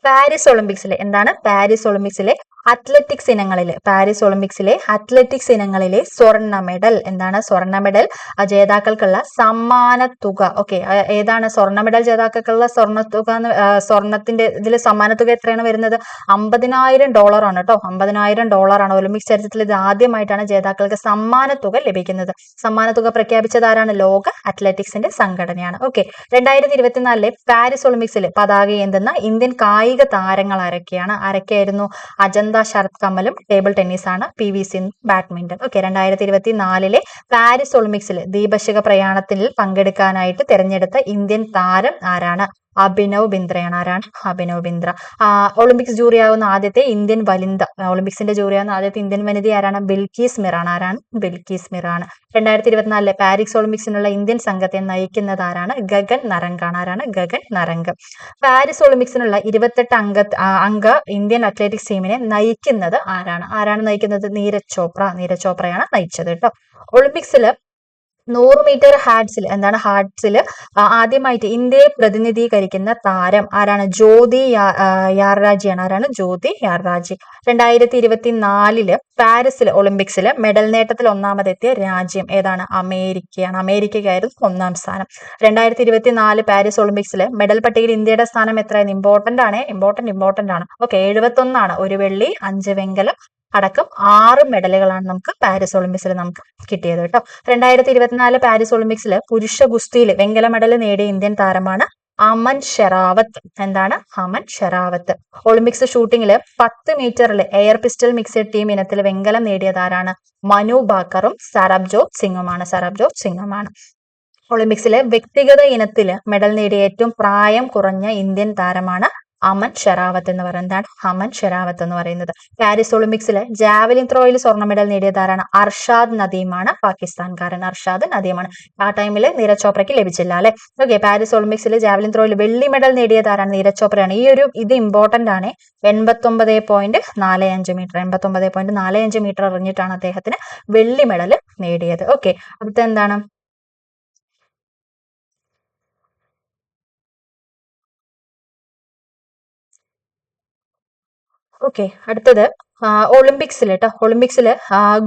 [SPEAKER 1] പാരീസ് ഒളിമ്പിക്സിലെ എന്താണ്? പാരീസ് ഒളിമ്പിക്സിലെ അത്ലറ്റിക്സ് ഇനങ്ങളിലെ സ്വർണ്ണ മെഡൽ എന്താണ്? സ്വർണ്ണ മെഡൽ ജേതാക്കൾക്കുള്ള സമ്മാന തുക. ഓക്കെ, ഏതാണ് സ്വർണ്ണ മെഡൽ ജേതാക്കൾക്കുള്ള സ്വർണത്തിന്റെ ഇതിൽ സമ്മാന തുക എത്രയാണ് വരുന്നത്? $50,000 ആണ് കേട്ടോ. $50,000 ആണ്. ഒളിമ്പിക്സ് ചരിത്രത്തിൽ ഇത് ആദ്യമായിട്ടാണ് ജേതാക്കൾക്ക് സമ്മാന തുക ലഭിക്കുന്നത്. സമ്മാന തുക പ്രഖ്യാപിച്ചത് ആരാണ്? ലോക അത്ലറ്റിക്സിന്റെ സംഘടനയാണ്. ഓക്കെ, 2024 പാരീസ് ഒളിമ്പിക്സിൽ പതാക ഏന്തുന്ന ഇന്ത്യൻ കായിക താരങ്ങൾ ആരൊക്കെയായിരുന്നു? അജന്ത ശരത് കമലും ടേബിൾ ടെന്നീസ് ആണ്. PV Sindhu badminton. Okay, 2024 Paris ഒളിമ്പിക്സിൽ ദീപശിഖ പ്രയാണത്തിൽ പങ്കെടുക്കാനായിട്ട് തിരഞ്ഞെടുത്ത ഇന്ത്യൻ താരം ആരാണ്? അഭിനവ് ബിന്ദ്രയാണ്. ആരാണ്? അഭിനവ് ബിന്ദ്ര. ഒളിമ്പിക്സ് ജൂറിയാവുന്ന ആദ്യത്തെ ഇന്ത്യൻ വനിത ആരാണ്? ബിൽക്കീസ് മിറാണ്. ആരാണ്? ബിൽക്കീസ് മിറാണ്. 2024 പാരീസ് ഒളിമ്പിക്സിനുള്ള ഇന്ത്യൻ സംഘത്തെ നയിക്കുന്നത് ആരാണ്? ഗഗൻ നരംഗാണ്. ആരാണ്? ഗഗൻ നരംഗ്. പാരീസ് ഒളിമ്പിക്സിനുള്ള 28 അംഗ ഇന്ത്യൻ അത്ലറ്റിക്സ് ടീമിനെ നയിക്കുന്നത് ആരാണ്? നീരജ് ചോപ്രയാണ് നയിച്ചത് കേട്ടോ. ഒളിമ്പിക്സിൽ 100 മീറ്റർ ഹാർട്സിൽ ആദ്യമായിട്ട് ഇന്ത്യയെ പ്രതിനിധീകരിക്കുന്ന താരം ആരാണ്? ജ്യോതി യാർരാജിയാണ്. ആരാണ്? ജ്യോതി യാർരാജി. 2024 പാരീസിൽ ഒളിമ്പിക്സിൽ മെഡൽ നേട്ടത്തിൽ ഒന്നാമതെത്തിയ രാജ്യം ഏതാണ്? അമേരിക്കയാണ്. അമേരിക്കയ്ക്കായിരുന്നു ഒന്നാം സ്ഥാനം. 2024 പാരീസ് ഒളിമ്പിക്സിൽ മെഡൽ പട്ടികയിൽ ഇന്ത്യയുടെ സ്ഥാനം എത്രയായിരുന്നു? ഇമ്പോർട്ടന്റ് ആണ്. ഓക്കെ, 71 ഒരു വെള്ളി, 5 വെങ്കലം അടക്കം 6 മെഡലുകളാണ് നമുക്ക് പാരീസ് ഒളിമ്പിക്സിൽ നമുക്ക് കിട്ടിയത് കേട്ടോ. 2024 പാരീസ് ഒളിമ്പിക്സിൽ പുരുഷ ഗുസ്തിയിൽ വെങ്കല മെഡൽ നേടിയ ഇന്ത്യൻ താരമാണ് അമൻ ഷെറാവത്ത്. എന്താണ്? അമൻ ഷെറാവത്ത്. ഒളിമ്പിക്സ് ഷൂട്ടിംഗിൽ 10 മീറ്ററിൽ എയർ പിസ്റ്റൽ മിക്സഡ് ടീം ഇനത്തിൽ വെങ്കലം നേടിയതാരാണ്? മനു ഭാക്കറും സരബ്ജോത് സിംഗുമാണ്. ഒളിമ്പിക്സിലെ വ്യക്തിഗത ഇനത്തിൽ മെഡൽ നേടിയ ഏറ്റവും പ്രായം കുറഞ്ഞ ഇന്ത്യൻ താരമാണ് അമൻ ഷെറാവത്ത് എന്ന് പറയുന്നത്. പാരീസ് ഒളിമ്പിക്സിൽ ജാവലിൻ ത്രോയിൽ സ്വർണ്ണ മെഡൽ നേടിയതാരാണ്? അർഷാദ് നദീമാണ്, പാകിസ്ഥാൻകാരൻ. ആ ടൈമിൽ നീരജ് ചോപ്രയ്ക്ക് ലഭിച്ചില്ല അല്ലെ. ഓക്കെ, പാരീസ് ഒളിമ്പിക്സിൽ ജാവലിൻ ത്രോയിൽ വെള്ളി മെഡൽ നേടിയതാരാണ്? നീരജ് ചോപ്രയാണ്. ഇത് ഇമ്പോർട്ടന്റ് ആണ്. 89.45 മീറ്റർ എറിഞ്ഞിട്ടാണ് അദ്ദേഹത്തിന് വെള്ളി മെഡൽ നേടിയത്. ഓക്കെ, അടുത്ത എന്താണ്? ഓക്കെ, അടുത്തത് ഒളിമ്പിക്സിൽ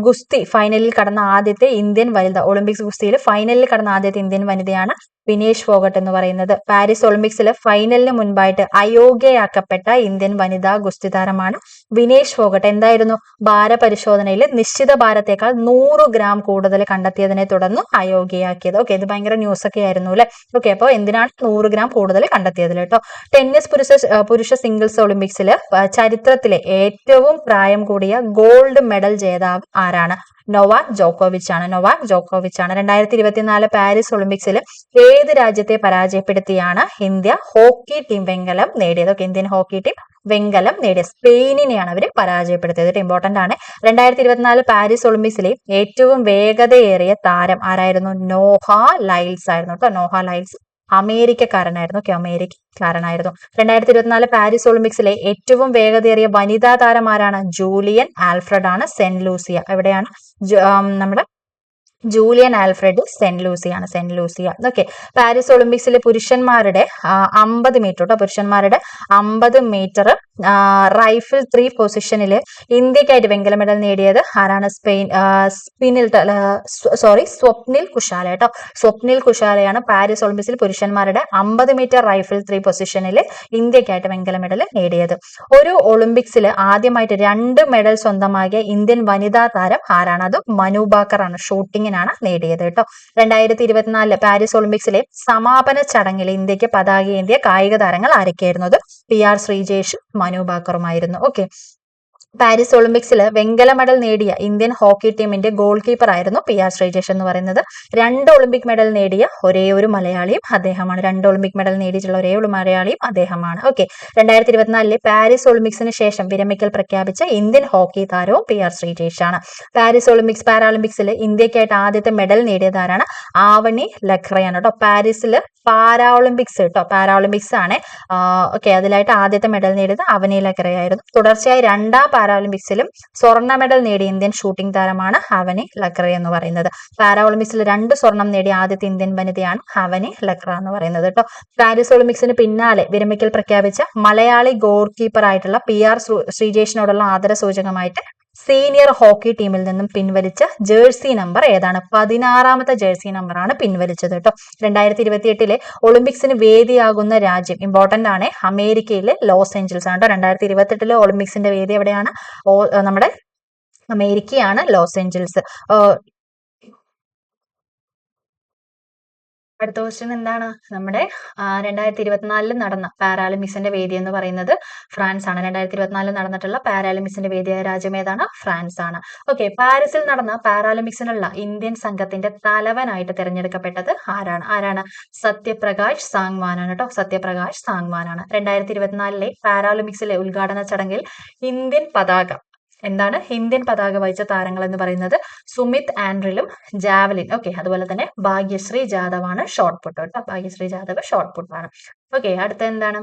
[SPEAKER 1] ഗുസ്തി ഫൈനലിൽ കടന്ന ആദ്യത്തെ ഇന്ത്യൻ വനിത. ഒളിമ്പിക്സ് ഗുസ്തിയിൽ ഫൈനലിൽ കടന്ന ആദ്യത്തെ ഇന്ത്യൻ വനിതയാണ് വിനേഷ് ഫോഗട്ട് എന്ന് പറയുന്നത്. പാരീസ് ഒളിമ്പിക്സിൽ ഫൈനലിന് മുൻപായിട്ട് അയോഗ്യയാക്കപ്പെട്ട ഇന്ത്യൻ വനിതാ ഗുസ്തി താരമാണ് വിനേഷ് ഫോഗട്ട്. എന്തായിരുന്നു? ഭാരപരിശോധനയിൽ നിശ്ചിത ഭാരത്തേക്കാൾ 100 ഗ്രാം കൂടുതൽ കണ്ടെത്തിയതിനെ തുടർന്ന് അയോഗ്യയാക്കിയത്. ഓക്കെ, ഇത് ഭയങ്കര ന്യൂസ് ഒക്കെ ആയിരുന്നു അല്ലെ. ഓക്കെ, അപ്പോൾ എന്തിനാണ് 100 ഗ്രാം കൂടുതൽ കണ്ടെത്തിയതിൽ കേട്ടോ. ടെന്നീസ് പുരുഷ സിംഗിൾസ് ഒളിമ്പിക്സിൽ ചരിത്രത്തിലെ ഏറ്റവും പ്രായം കൂടിയ ഗോൾഡ് മെഡൽ ജേതാവ് ആരാണ്? നൊവാക് ജോക്കോവിച്ച് ആണ്. 2024 പാരീസ് ഒളിമ്പിക്സിൽ ഏത് രാജ്യത്തെ പരാജയപ്പെടുത്തിയാണ് ഇന്ത്യ ഹോക്കി ടീം വെങ്കലം നേടിയത്? ഇന്ത്യൻ ഹോക്കി ടീം വെങ്കലം നേടിയ സ്പെയിനിനെയാണ് അവർ പരാജയപ്പെടുത്തിയത്. ഇമ്പോർട്ടന്റ് ആണ്. 2024 പാരീസ് ഒളിമ്പിക്സിലെ ഏറ്റവും വേഗതയേറിയ താരം ആരായിരുന്നു? നോഹ ലൈൽസ് ആയിരുന്നു കേട്ടോ. നോഹ ലൈൽസ് അമേരിക്കക്കാരനായിരുന്നു. 2024 പാരീസ് ഒളിമ്പിക്സിലെ ഏറ്റവും വേഗതയേറിയ വനിതാ താരം ആരാണ്? ജൂലിയൻ ആൽഫ്രഡ് ആണ്. Saint Lucia. എവിടെയാണ്? നമ്മുടെ Julien Alfred Saint Lucia. Okay, Paris ഒളിമ്പിക്സിലെ പുരുഷന്മാരുടെ 50 മീറ്റർ റൈഫിൾ 3 പൊസിഷനിൽ ഇന്ത്യക്കായിട്ട് വെങ്കല മെഡൽ നേടിയത് ആരാണ്? സ്വപ്നിൽ കുശാല കേട്ടോ. സ്വപ്നിൽ കുശാലയാണ് പാരീസ് ഒളിമ്പിക്സിൽ പുരുഷന്മാരുടെ 50 മീറ്റർ റൈഫിൾ 3 പൊസിഷനിൽ ഇന്ത്യക്കായിട്ട് വെങ്കല മെഡൽ നേടിയത്. ഒരു ഒളിമ്പിക്സിൽ ആദ്യമായിട്ട് 2 മെഡൽ സ്വന്തമാക്കിയ ഇന്ത്യൻ വനിതാ താരം ആരാണ്? അത് മനു ഭാക്കർ ആണ്. ഷൂട്ടിങ്ങിനാണ് നേടിയത് കേട്ടോ. 2024 പാരീസ് ഒളിമ്പിക്സിലെ സമാപന ചടങ്ങിൽ ഇന്ത്യക്ക് പതാകയേന്തിയ കായിക താരങ്ങൾ ആരൊക്കെയായിരുന്നു? PR ശ്രീജേഷും മനു ഭാക്കറുമായിരുന്നു. ഓക്കെ, പാരീസ് ഒളിമ്പിക്സിൽ വെങ്കല മെഡൽ നേടിയ ഇന്ത്യൻ ഹോക്കി ടീമിന്റെ ഗോൾ കീപ്പർ ആയിരുന്നു PR ശ്രീജേഷ് എന്ന് പറയുന്നത്. 2 ഒളിമ്പിക് മെഡൽ നേടിയ ഒരേ ഒരു മലയാളിയും അദ്ദേഹമാണ്. 2 ഒളിമ്പിക് മെഡൽ നേടിയിട്ടുള്ള ഒരേ ഒരു മലയാളിയും അദ്ദേഹമാണ്. ഓക്കെ, 2024 പാരീസ് ഒളിമ്പിക്സിന് ശേഷം വിരമിക്കൽ പ്രഖ്യാപിച്ച ഇന്ത്യൻ ഹോക്കി താരവും PR ശ്രീജേഷ് ആണ്. പാരീസ് പാരാലിമ്പിക്സിൽ ഇന്ത്യക്കായിട്ട് ആദ്യത്തെ മെഡൽ നേടിയത് ആരാണ്? ആവണി ലഖ്റയാണ് കേട്ടോ. പാരീസിൽ പാരാഒളിമ്പിക്സ് ആണ്. ഓക്കെ, അതിലായിട്ട് ആദ്യത്തെ മെഡൽ നേടിയത് അവനി ലഖ്റയായിരുന്നു. തുടർച്ചയായി 2ാം പാരാഒളിമ്പിക്സിലും സ്വർണ്ണ മെഡൽ നേടിയ ഇന്ത്യൻ ഷൂട്ടിംഗ് താരമാണ് അവനി ലഖ്റ എന്ന് പറയുന്നത്. പാരാഒളിമ്പിക്സിൽ 2 സ്വർണം നേടിയ ആദ്യത്തെ ഇന്ത്യൻ വനിതയാണ് അവനി ലഖ്റ എന്ന് പറയുന്നത് കേട്ടോ. പാരീസ് ഒളിമ്പിക്സിന് പിന്നാലെ വിരമിക്കൽ പ്രഖ്യാപിച്ച മലയാളി ഗോൾ കീപ്പർ ആയിട്ടുള്ള PR ശ്രീജേഷിനോടുള്ള ആദരസൂചകമായിട്ട് സീനിയർ ഹോക്കി ടീമിൽ നിന്നും പിൻവലിച്ച ജേഴ്സി നമ്പർ ഏതാണ്? 16ാമത്തെ ജേഴ്സി നമ്പറാണ് പിൻവലിച്ചത് കേട്ടോ. 2028 ഒളിമ്പിക്സിന് വേദിയാകുന്ന രാജ്യം ഇമ്പോർട്ടന്റ് ആണ്. അമേരിക്കയിലെ ലോസ് ഏഞ്ചൽസ് ആണ് കേട്ടോ. 2028 ഒളിമ്പിക്സിന്റെ വേദി എവിടെയാണ്? നമ്മുടെ അമേരിക്കയാണ്, ലോസ് ഏഞ്ചൽസ്. അടുത്ത ക്വസ്റ്റ്യൻ എന്താണ്? നമ്മുടെ 2024 നടന്ന പാരാലിമ്പിക്സിന്റെ വേദി എന്ന് പറയുന്നത് ഫ്രാൻസ് ആണ്. 2024 നടന്നിട്ടുള്ള പാരാലിമ്പിക്സിന്റെ വേദിയായ രാജ്യം ഏതാണ്? ഫ്രാൻസ് ആണ്. ഓക്കെ, പാരീസിൽ നടന്ന പാരാലിമ്പിക്സിനുള്ള ഇന്ത്യൻ സംഘത്തിന്റെ തലവനായിട്ട് തിരഞ്ഞെടുക്കപ്പെട്ടത് ആരാണ്? സത്യപ്രകാശ് സാങ്വാനാണ് കേട്ടോ. സത്യപ്രകാശ് സാങ്വാനാണ്. 2024 പാരാലിമ്പിക്സിലെ ഉദ്ഘാടന ചടങ്ങിൽ ഇന്ത്യൻ പതാക വഹിച്ച താരങ്ങൾ എന്ന് പറയുന്നത് സുമിത് ആൻഡ്രിലും ജാവലിൻ. ഓക്കെ, അതുപോലെ തന്നെ ഭാഗ്യശ്രീ ജാദവ് ആണ് ഷോർട്ട് പുട്ട് കേട്ടോ. ഭാഗ്യശ്രീ ജാദവ് ഷോർട്ട് പുട്ട് ആണ്. ഓക്കെ, അടുത്ത എന്താണ്?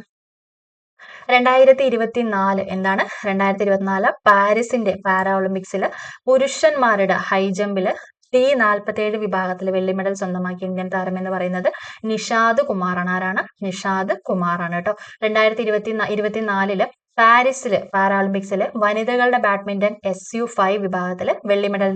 [SPEAKER 1] 2024 പാരീസിന്റെ പാരാ ഒളിമ്പിക്സിൽ പുരുഷന്മാരുടെ ഹൈ ജമ്പിൽ T47 വിഭാഗത്തിൽ വെള്ളി മെഡൽ സ്വന്തമാക്കിയ ഇന്ത്യൻ താരം എന്ന് പറയുന്നത് നിഷാദ് കുമാറാണ്. ആരാണ്? നിഷാദ് കുമാറാണ് കേട്ടോ. 2024 പാരീസില് പാരാളിമ്പിക്സില് വനിതകളുടെ ബാഡ്മിന്റൺ SU5 വിഭാഗത്തില് വെള്ളി മെഡൽ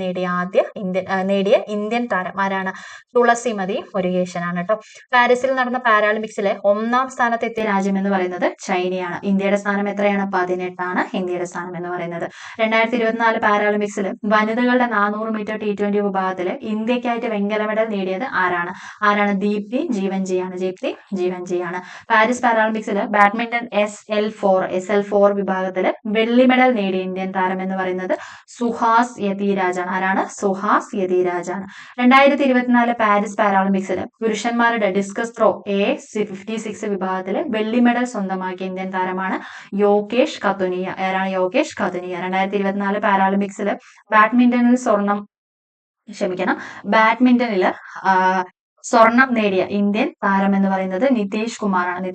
[SPEAKER 1] നേടിയ ഇന്ത്യൻ താരം ആരാണ്? തുളസിമതി മുരുകേശനാണ് കേട്ടോ. പാരീസിൽ നടന്ന പാരാളിമ്പിക്സിലെ 1ാം സ്ഥാനത്ത് എത്തിയ രാജ്യം എന്ന് പറയുന്നത് ചൈനയാണ്. ഇന്ത്യയുടെ സ്ഥാനം എത്രയാണ്? 18ആണ് ഇന്ത്യയുടെ സ്ഥാനം എന്ന് പറയുന്നത്. 2024 പാരാളിമ്പിക്സിൽ വനിതകളുടെ 400 മീറ്റർ T20 വിഭാഗത്തില് ഇന്ത്യക്കായിട്ട് വെങ്കല മെഡൽ നേടിയത് ആരാണ്? ദീപ്തി ജീവൻജിയാണ്. പാരീസ് പാരാളിമ്പിക്സിൽ ബാഡ്മിന്റൺ SL4 വിഭാഗത്തില് വെള്ളി മെഡൽ നേടിയ ഇന്ത്യൻ താരം എന്ന് പറയുന്നത് സുഹാസ് യതിരാജാണ്. ആരാണ്? സുഹാസ് യതിരാജാണ്. 2024 പാരീസ് പാരാളിമ്പിക്സിൽ പുരുഷന്മാരുടെ ഡിസ്കസ് ത്രോ A56 വിഭാഗത്തില് വെള്ളി മെഡൽ സ്വന്തമാക്കിയ ഇന്ത്യൻ താരമാണ് യോഗേഷ് ഖതുനിയ. ആരാണ്? യോഗേഷ് ഖതുനിയ. 2024 പാരാളിമ്പിക്സിൽ ബാഡ്മിന്റണിൽ സ്വർണം നേടിയ ഇന്ത്യൻ താരം എന്ന് പറയുന്നത് നിതേഷ് കുമാറാണ്.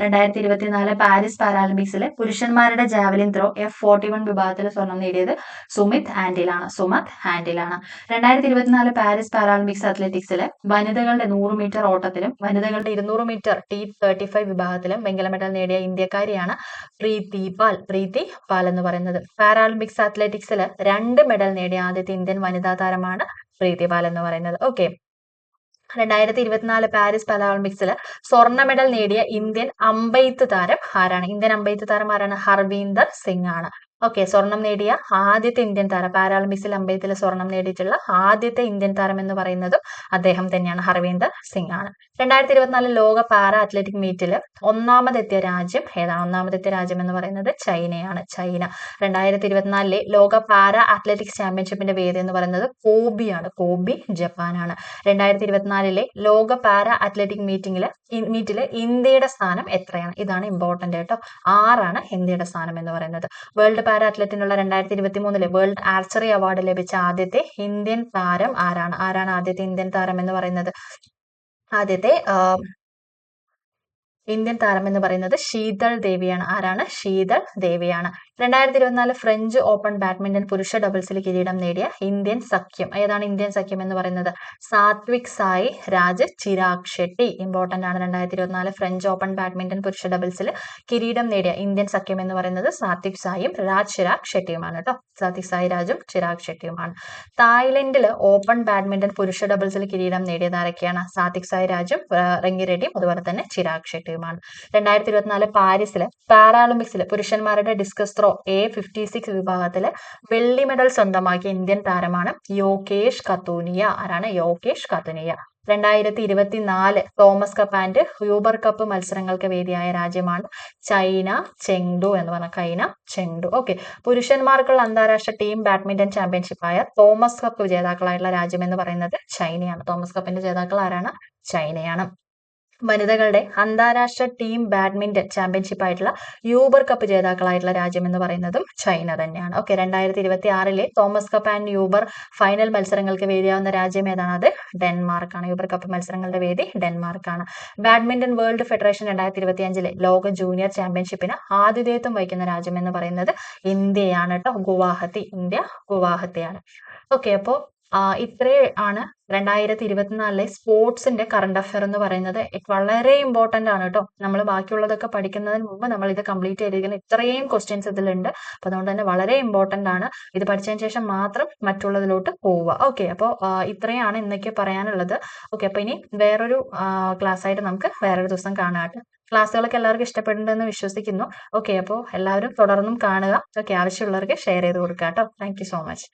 [SPEAKER 1] 2024 പാരീസ് പാരാലിമ്പിക്സിൽ പുരുഷന്മാരുടെ ജാവലിൻ ത്രോ F41 വിഭാഗത്തിൽ സ്വർണം നേടിയത് സുമിത് ഹാൻഡിലാണ്. 2024 പാരീസ് പാരാലിമ്പിക്സ് അത്ലറ്റിക്സിൽ വനിതകളുടെ 100 മീറ്റർ ഓട്ടത്തിലും വനിതകളുടെ 200 മീറ്റർ T35 വിഭാഗത്തിലും വെങ്കല മെഡൽ നേടിയ ഇന്ത്യക്കാരിയാണ് പ്രീതി പാൽ എന്ന് പറയുന്നത്. പാരാലിമ്പിക്സ് അത്ലറ്റിക്സിൽ 2 മെഡൽ നേടിയ ആദ്യത്തെ ഇന്ത്യൻ വനിതാ താരമാണ് പ്രീതി പാൽ എന്ന് പറയുന്നത്. ഓക്കെ, 2024 പാരീസ് പാരാലിമ്പിക്സിൽ സ്വർണ്ണ മെഡൽ നേടിയ ഇന്ത്യൻ അമ്പെയ്ത്ത് താരം ആരാണ്? ഹർവീന്ദർ സിംഗ് ആണ്. ഓക്കെ, സ്വർണം നേടിയ ആദ്യത്തെ ഇന്ത്യൻ താരം, പാരാലിമ്പിക്സിൽ അമ്പെയ്ത്തിൽ സ്വർണം നേടിയിട്ടുള്ള ആദ്യത്തെ ഇന്ത്യൻ താരം എന്ന് പറയുന്നതും അദ്ദേഹം തന്നെയാണ്, ഹർവീന്ദർ സിംഗ് ആണ്. 2024 ലോക പാരാ അത്ലറ്റിക് മീറ്റിൽ ഒന്നാമതെത്തിയ രാജ്യം ഏതാണ്? ഒന്നാമതെത്തിയ രാജ്യം എന്ന് പറയുന്നത് ചൈനയാണ്. 2024 ലോക പാരാ അത്ലറ്റിക്സ് ചാമ്പ്യൻഷിപ്പിന്റെ വേദി എന്ന് പറയുന്നത് കോബി ജപ്പാനാണ്. 2024 ലോക പാരാ അത്ലറ്റിക് മീറ്റില് ഇന്ത്യയുടെ സ്ഥാനം എത്രയാണ്? ഇതാണ് ഇമ്പോർട്ടന്റ് കേട്ടോ. 6ആണ് ഇന്ത്യയുടെ സ്ഥാനം എന്ന് പറയുന്നത്. വേൾഡ് പാരാ അത്ലറ്റിനുള്ള 2023 വേൾഡ് ആർച്ചറി അവാർഡ് ലഭിച്ച ആദ്യത്തെ ഇന്ത്യൻ താരം ആരാണ്? ആദ്യത്തെ ഇന്ത്യൻ താരം എന്ന് പറയുന്നത്? ഇന്ത്യൻ താരം എന്ന് പറയുന്നത് ശീതൾ ദേവിയാണ്. ആരാണ്? ശീതൾ ദേവിയാണ്. 2024 ഫ്രഞ്ച് ഓപ്പൺ ബാഡ്മിന്റൺ പുരുഷ ഡബിൾസിൽ കിരീടം നേടിയ ഇന്ത്യൻ സഖ്യം ഏതാണ്? ഇന്ത്യൻ സഖ്യം എന്ന് പറയുന്നത് സാത്വിക് സായിരാജ് ചിരാഗ് ഷെട്ടി. ഇമ്പോർട്ടന്റ് ആണ്. 2024 ഫ്രഞ്ച് ഓപ്പൺ ബാഡ്മിന്റൺ പുരുഷ ഡബിൾസിൽ കിരീടം നേടിയ ഇന്ത്യൻ സഖ്യം എന്ന് പറയുന്നത് സാത്വിക് സായും ചിരാഗ് ഷെട്ടിയുമാണ് കേട്ടോ. സാത്വിക് സായിരാജും ചിരാഗ് ഷെട്ടിയുമാണ്. തായ്ലൻഡിൽ ഓപ്പൺ ബാഡ്മിന്റൺ പുരുഷ ഡബിൾസിൽ കിരീടം നേടിയത് ആരൊക്കെയാണ്? സാത്വിക് സായിരാജും റെങ്കിറെഡ്ഡിയും അതുപോലെ തന്നെ ചിരാഗ് ഷെട്ടിയുമാണ്. 2024 പാരീസിലെ പാരാലിമ്പിക്സിൽ പുരുഷന്മാരുടെ ഡിസ്കസ് ത്രോ A56 വിഭാഗത്തില് വെള്ളി മെഡൽ സ്വന്തമാക്കിയ ഇന്ത്യൻ താരമാണ് യോഗേഷ് ഖതുനിയ. ആരാണ്? Yogesh Kathuniya. 2024 Thomas cup and Uber cup മത്സരങ്ങൾക്ക് വേദിയായ രാജ്യമാണ് ചൈന ചെങ്ഡു എന്ന് പറഞ്ഞ ഓക്കെ, പുരുഷന്മാർക്കുള്ള അന്താരാഷ്ട്ര ടീം ബാഡ്മിന്റൺ ചാമ്പ്യൻഷിപ്പായ തോമസ് കപ്പ് ജേതാക്കളായിട്ടുള്ള രാജ്യം എന്ന് പറയുന്നത് ചൈനയാണ്. തോമസ് കപ്പിന്റെ ജേതാക്കൾ ആരാണ്? ചൈനയാണ്. വനിതകളുടെ അന്താരാഷ്ട്ര ടീം ബാഡ്മിന്റൺ ചാമ്പ്യൻഷിപ്പ് ആയിട്ടുള്ള യൂബർ കപ്പ് ജേതാക്കളായിട്ടുള്ള രാജ്യം എന്ന് പറയുന്നതും ചൈന തന്നെയാണ്. Okay, 2026 Thomas cup and Uber final മത്സരങ്ങൾക്ക് വേദിയാവുന്ന രാജ്യം ഏതാണ്? അത് ഡെൻമാർക്കാണ്. യൂബർ കപ്പ് മത്സരങ്ങളുടെ വേദി ഡെൻമാർക്കാണ്. ബാഡ്മിന്റൺ വേൾഡ് ഫെഡറേഷൻ 2025 ലോക ജൂനിയർ ചാമ്പ്യൻഷിപ്പിന് ആതിഥേയത്വം വഹിക്കുന്ന രാജ്യം എന്ന് പറയുന്നത് ഇന്ത്യയാണ് കേട്ടോ. ഗുവാഹത്തിയാണ്. ഓക്കെ, അപ്പോൾ ഇത്രേ ആണ് 2024 സ്പോർട്സിന്റെ കറണ്ട് അഫയർ എന്ന് പറയുന്നത്. വളരെ ഇമ്പോർട്ടന്റ് ആണ് കേട്ടോ. നമ്മൾ ബാക്കിയുള്ളതൊക്കെ പഠിക്കുന്നതിന് മുമ്പ് നമ്മൾ ഇത് കംപ്ലീറ്റ് ചെയ്തിരിക്കുന്ന ഇത്രയും ക്വസ്റ്റ്യൻസ് ഇതിലുണ്ട്. അപ്പൊ അതുകൊണ്ട് തന്നെ വളരെ ഇമ്പോർട്ടന്റ് ആണ്. ഇത് പഠിച്ചതിന് ശേഷം മാത്രം മറ്റുള്ളതിലോട്ട് പോവുക. ഓക്കെ, അപ്പോൾ ഇത്രയാണ് ഇന്നൊക്കെ പറയാനുള്ളത്. ഓക്കെ, അപ്പൊ ഇനി വേറൊരു ക്ലാസ് ആയിട്ട് നമുക്ക് വേറൊരു ദിവസം കാണാം. ക്ലാസ്സുകളൊക്കെ എല്ലാവർക്കും ഇഷ്ടപ്പെടുന്നുണ്ടെന്ന് വിശ്വസിക്കുന്നു. ഓക്കെ, അപ്പോൾ എല്ലാവരും തുടർന്നും കാണുക. ഓക്കെ, ആവശ്യമുള്ളവർക്ക് ഷെയർ ചെയ്ത് കൊടുക്കുക കേട്ടോ. Thank you so much.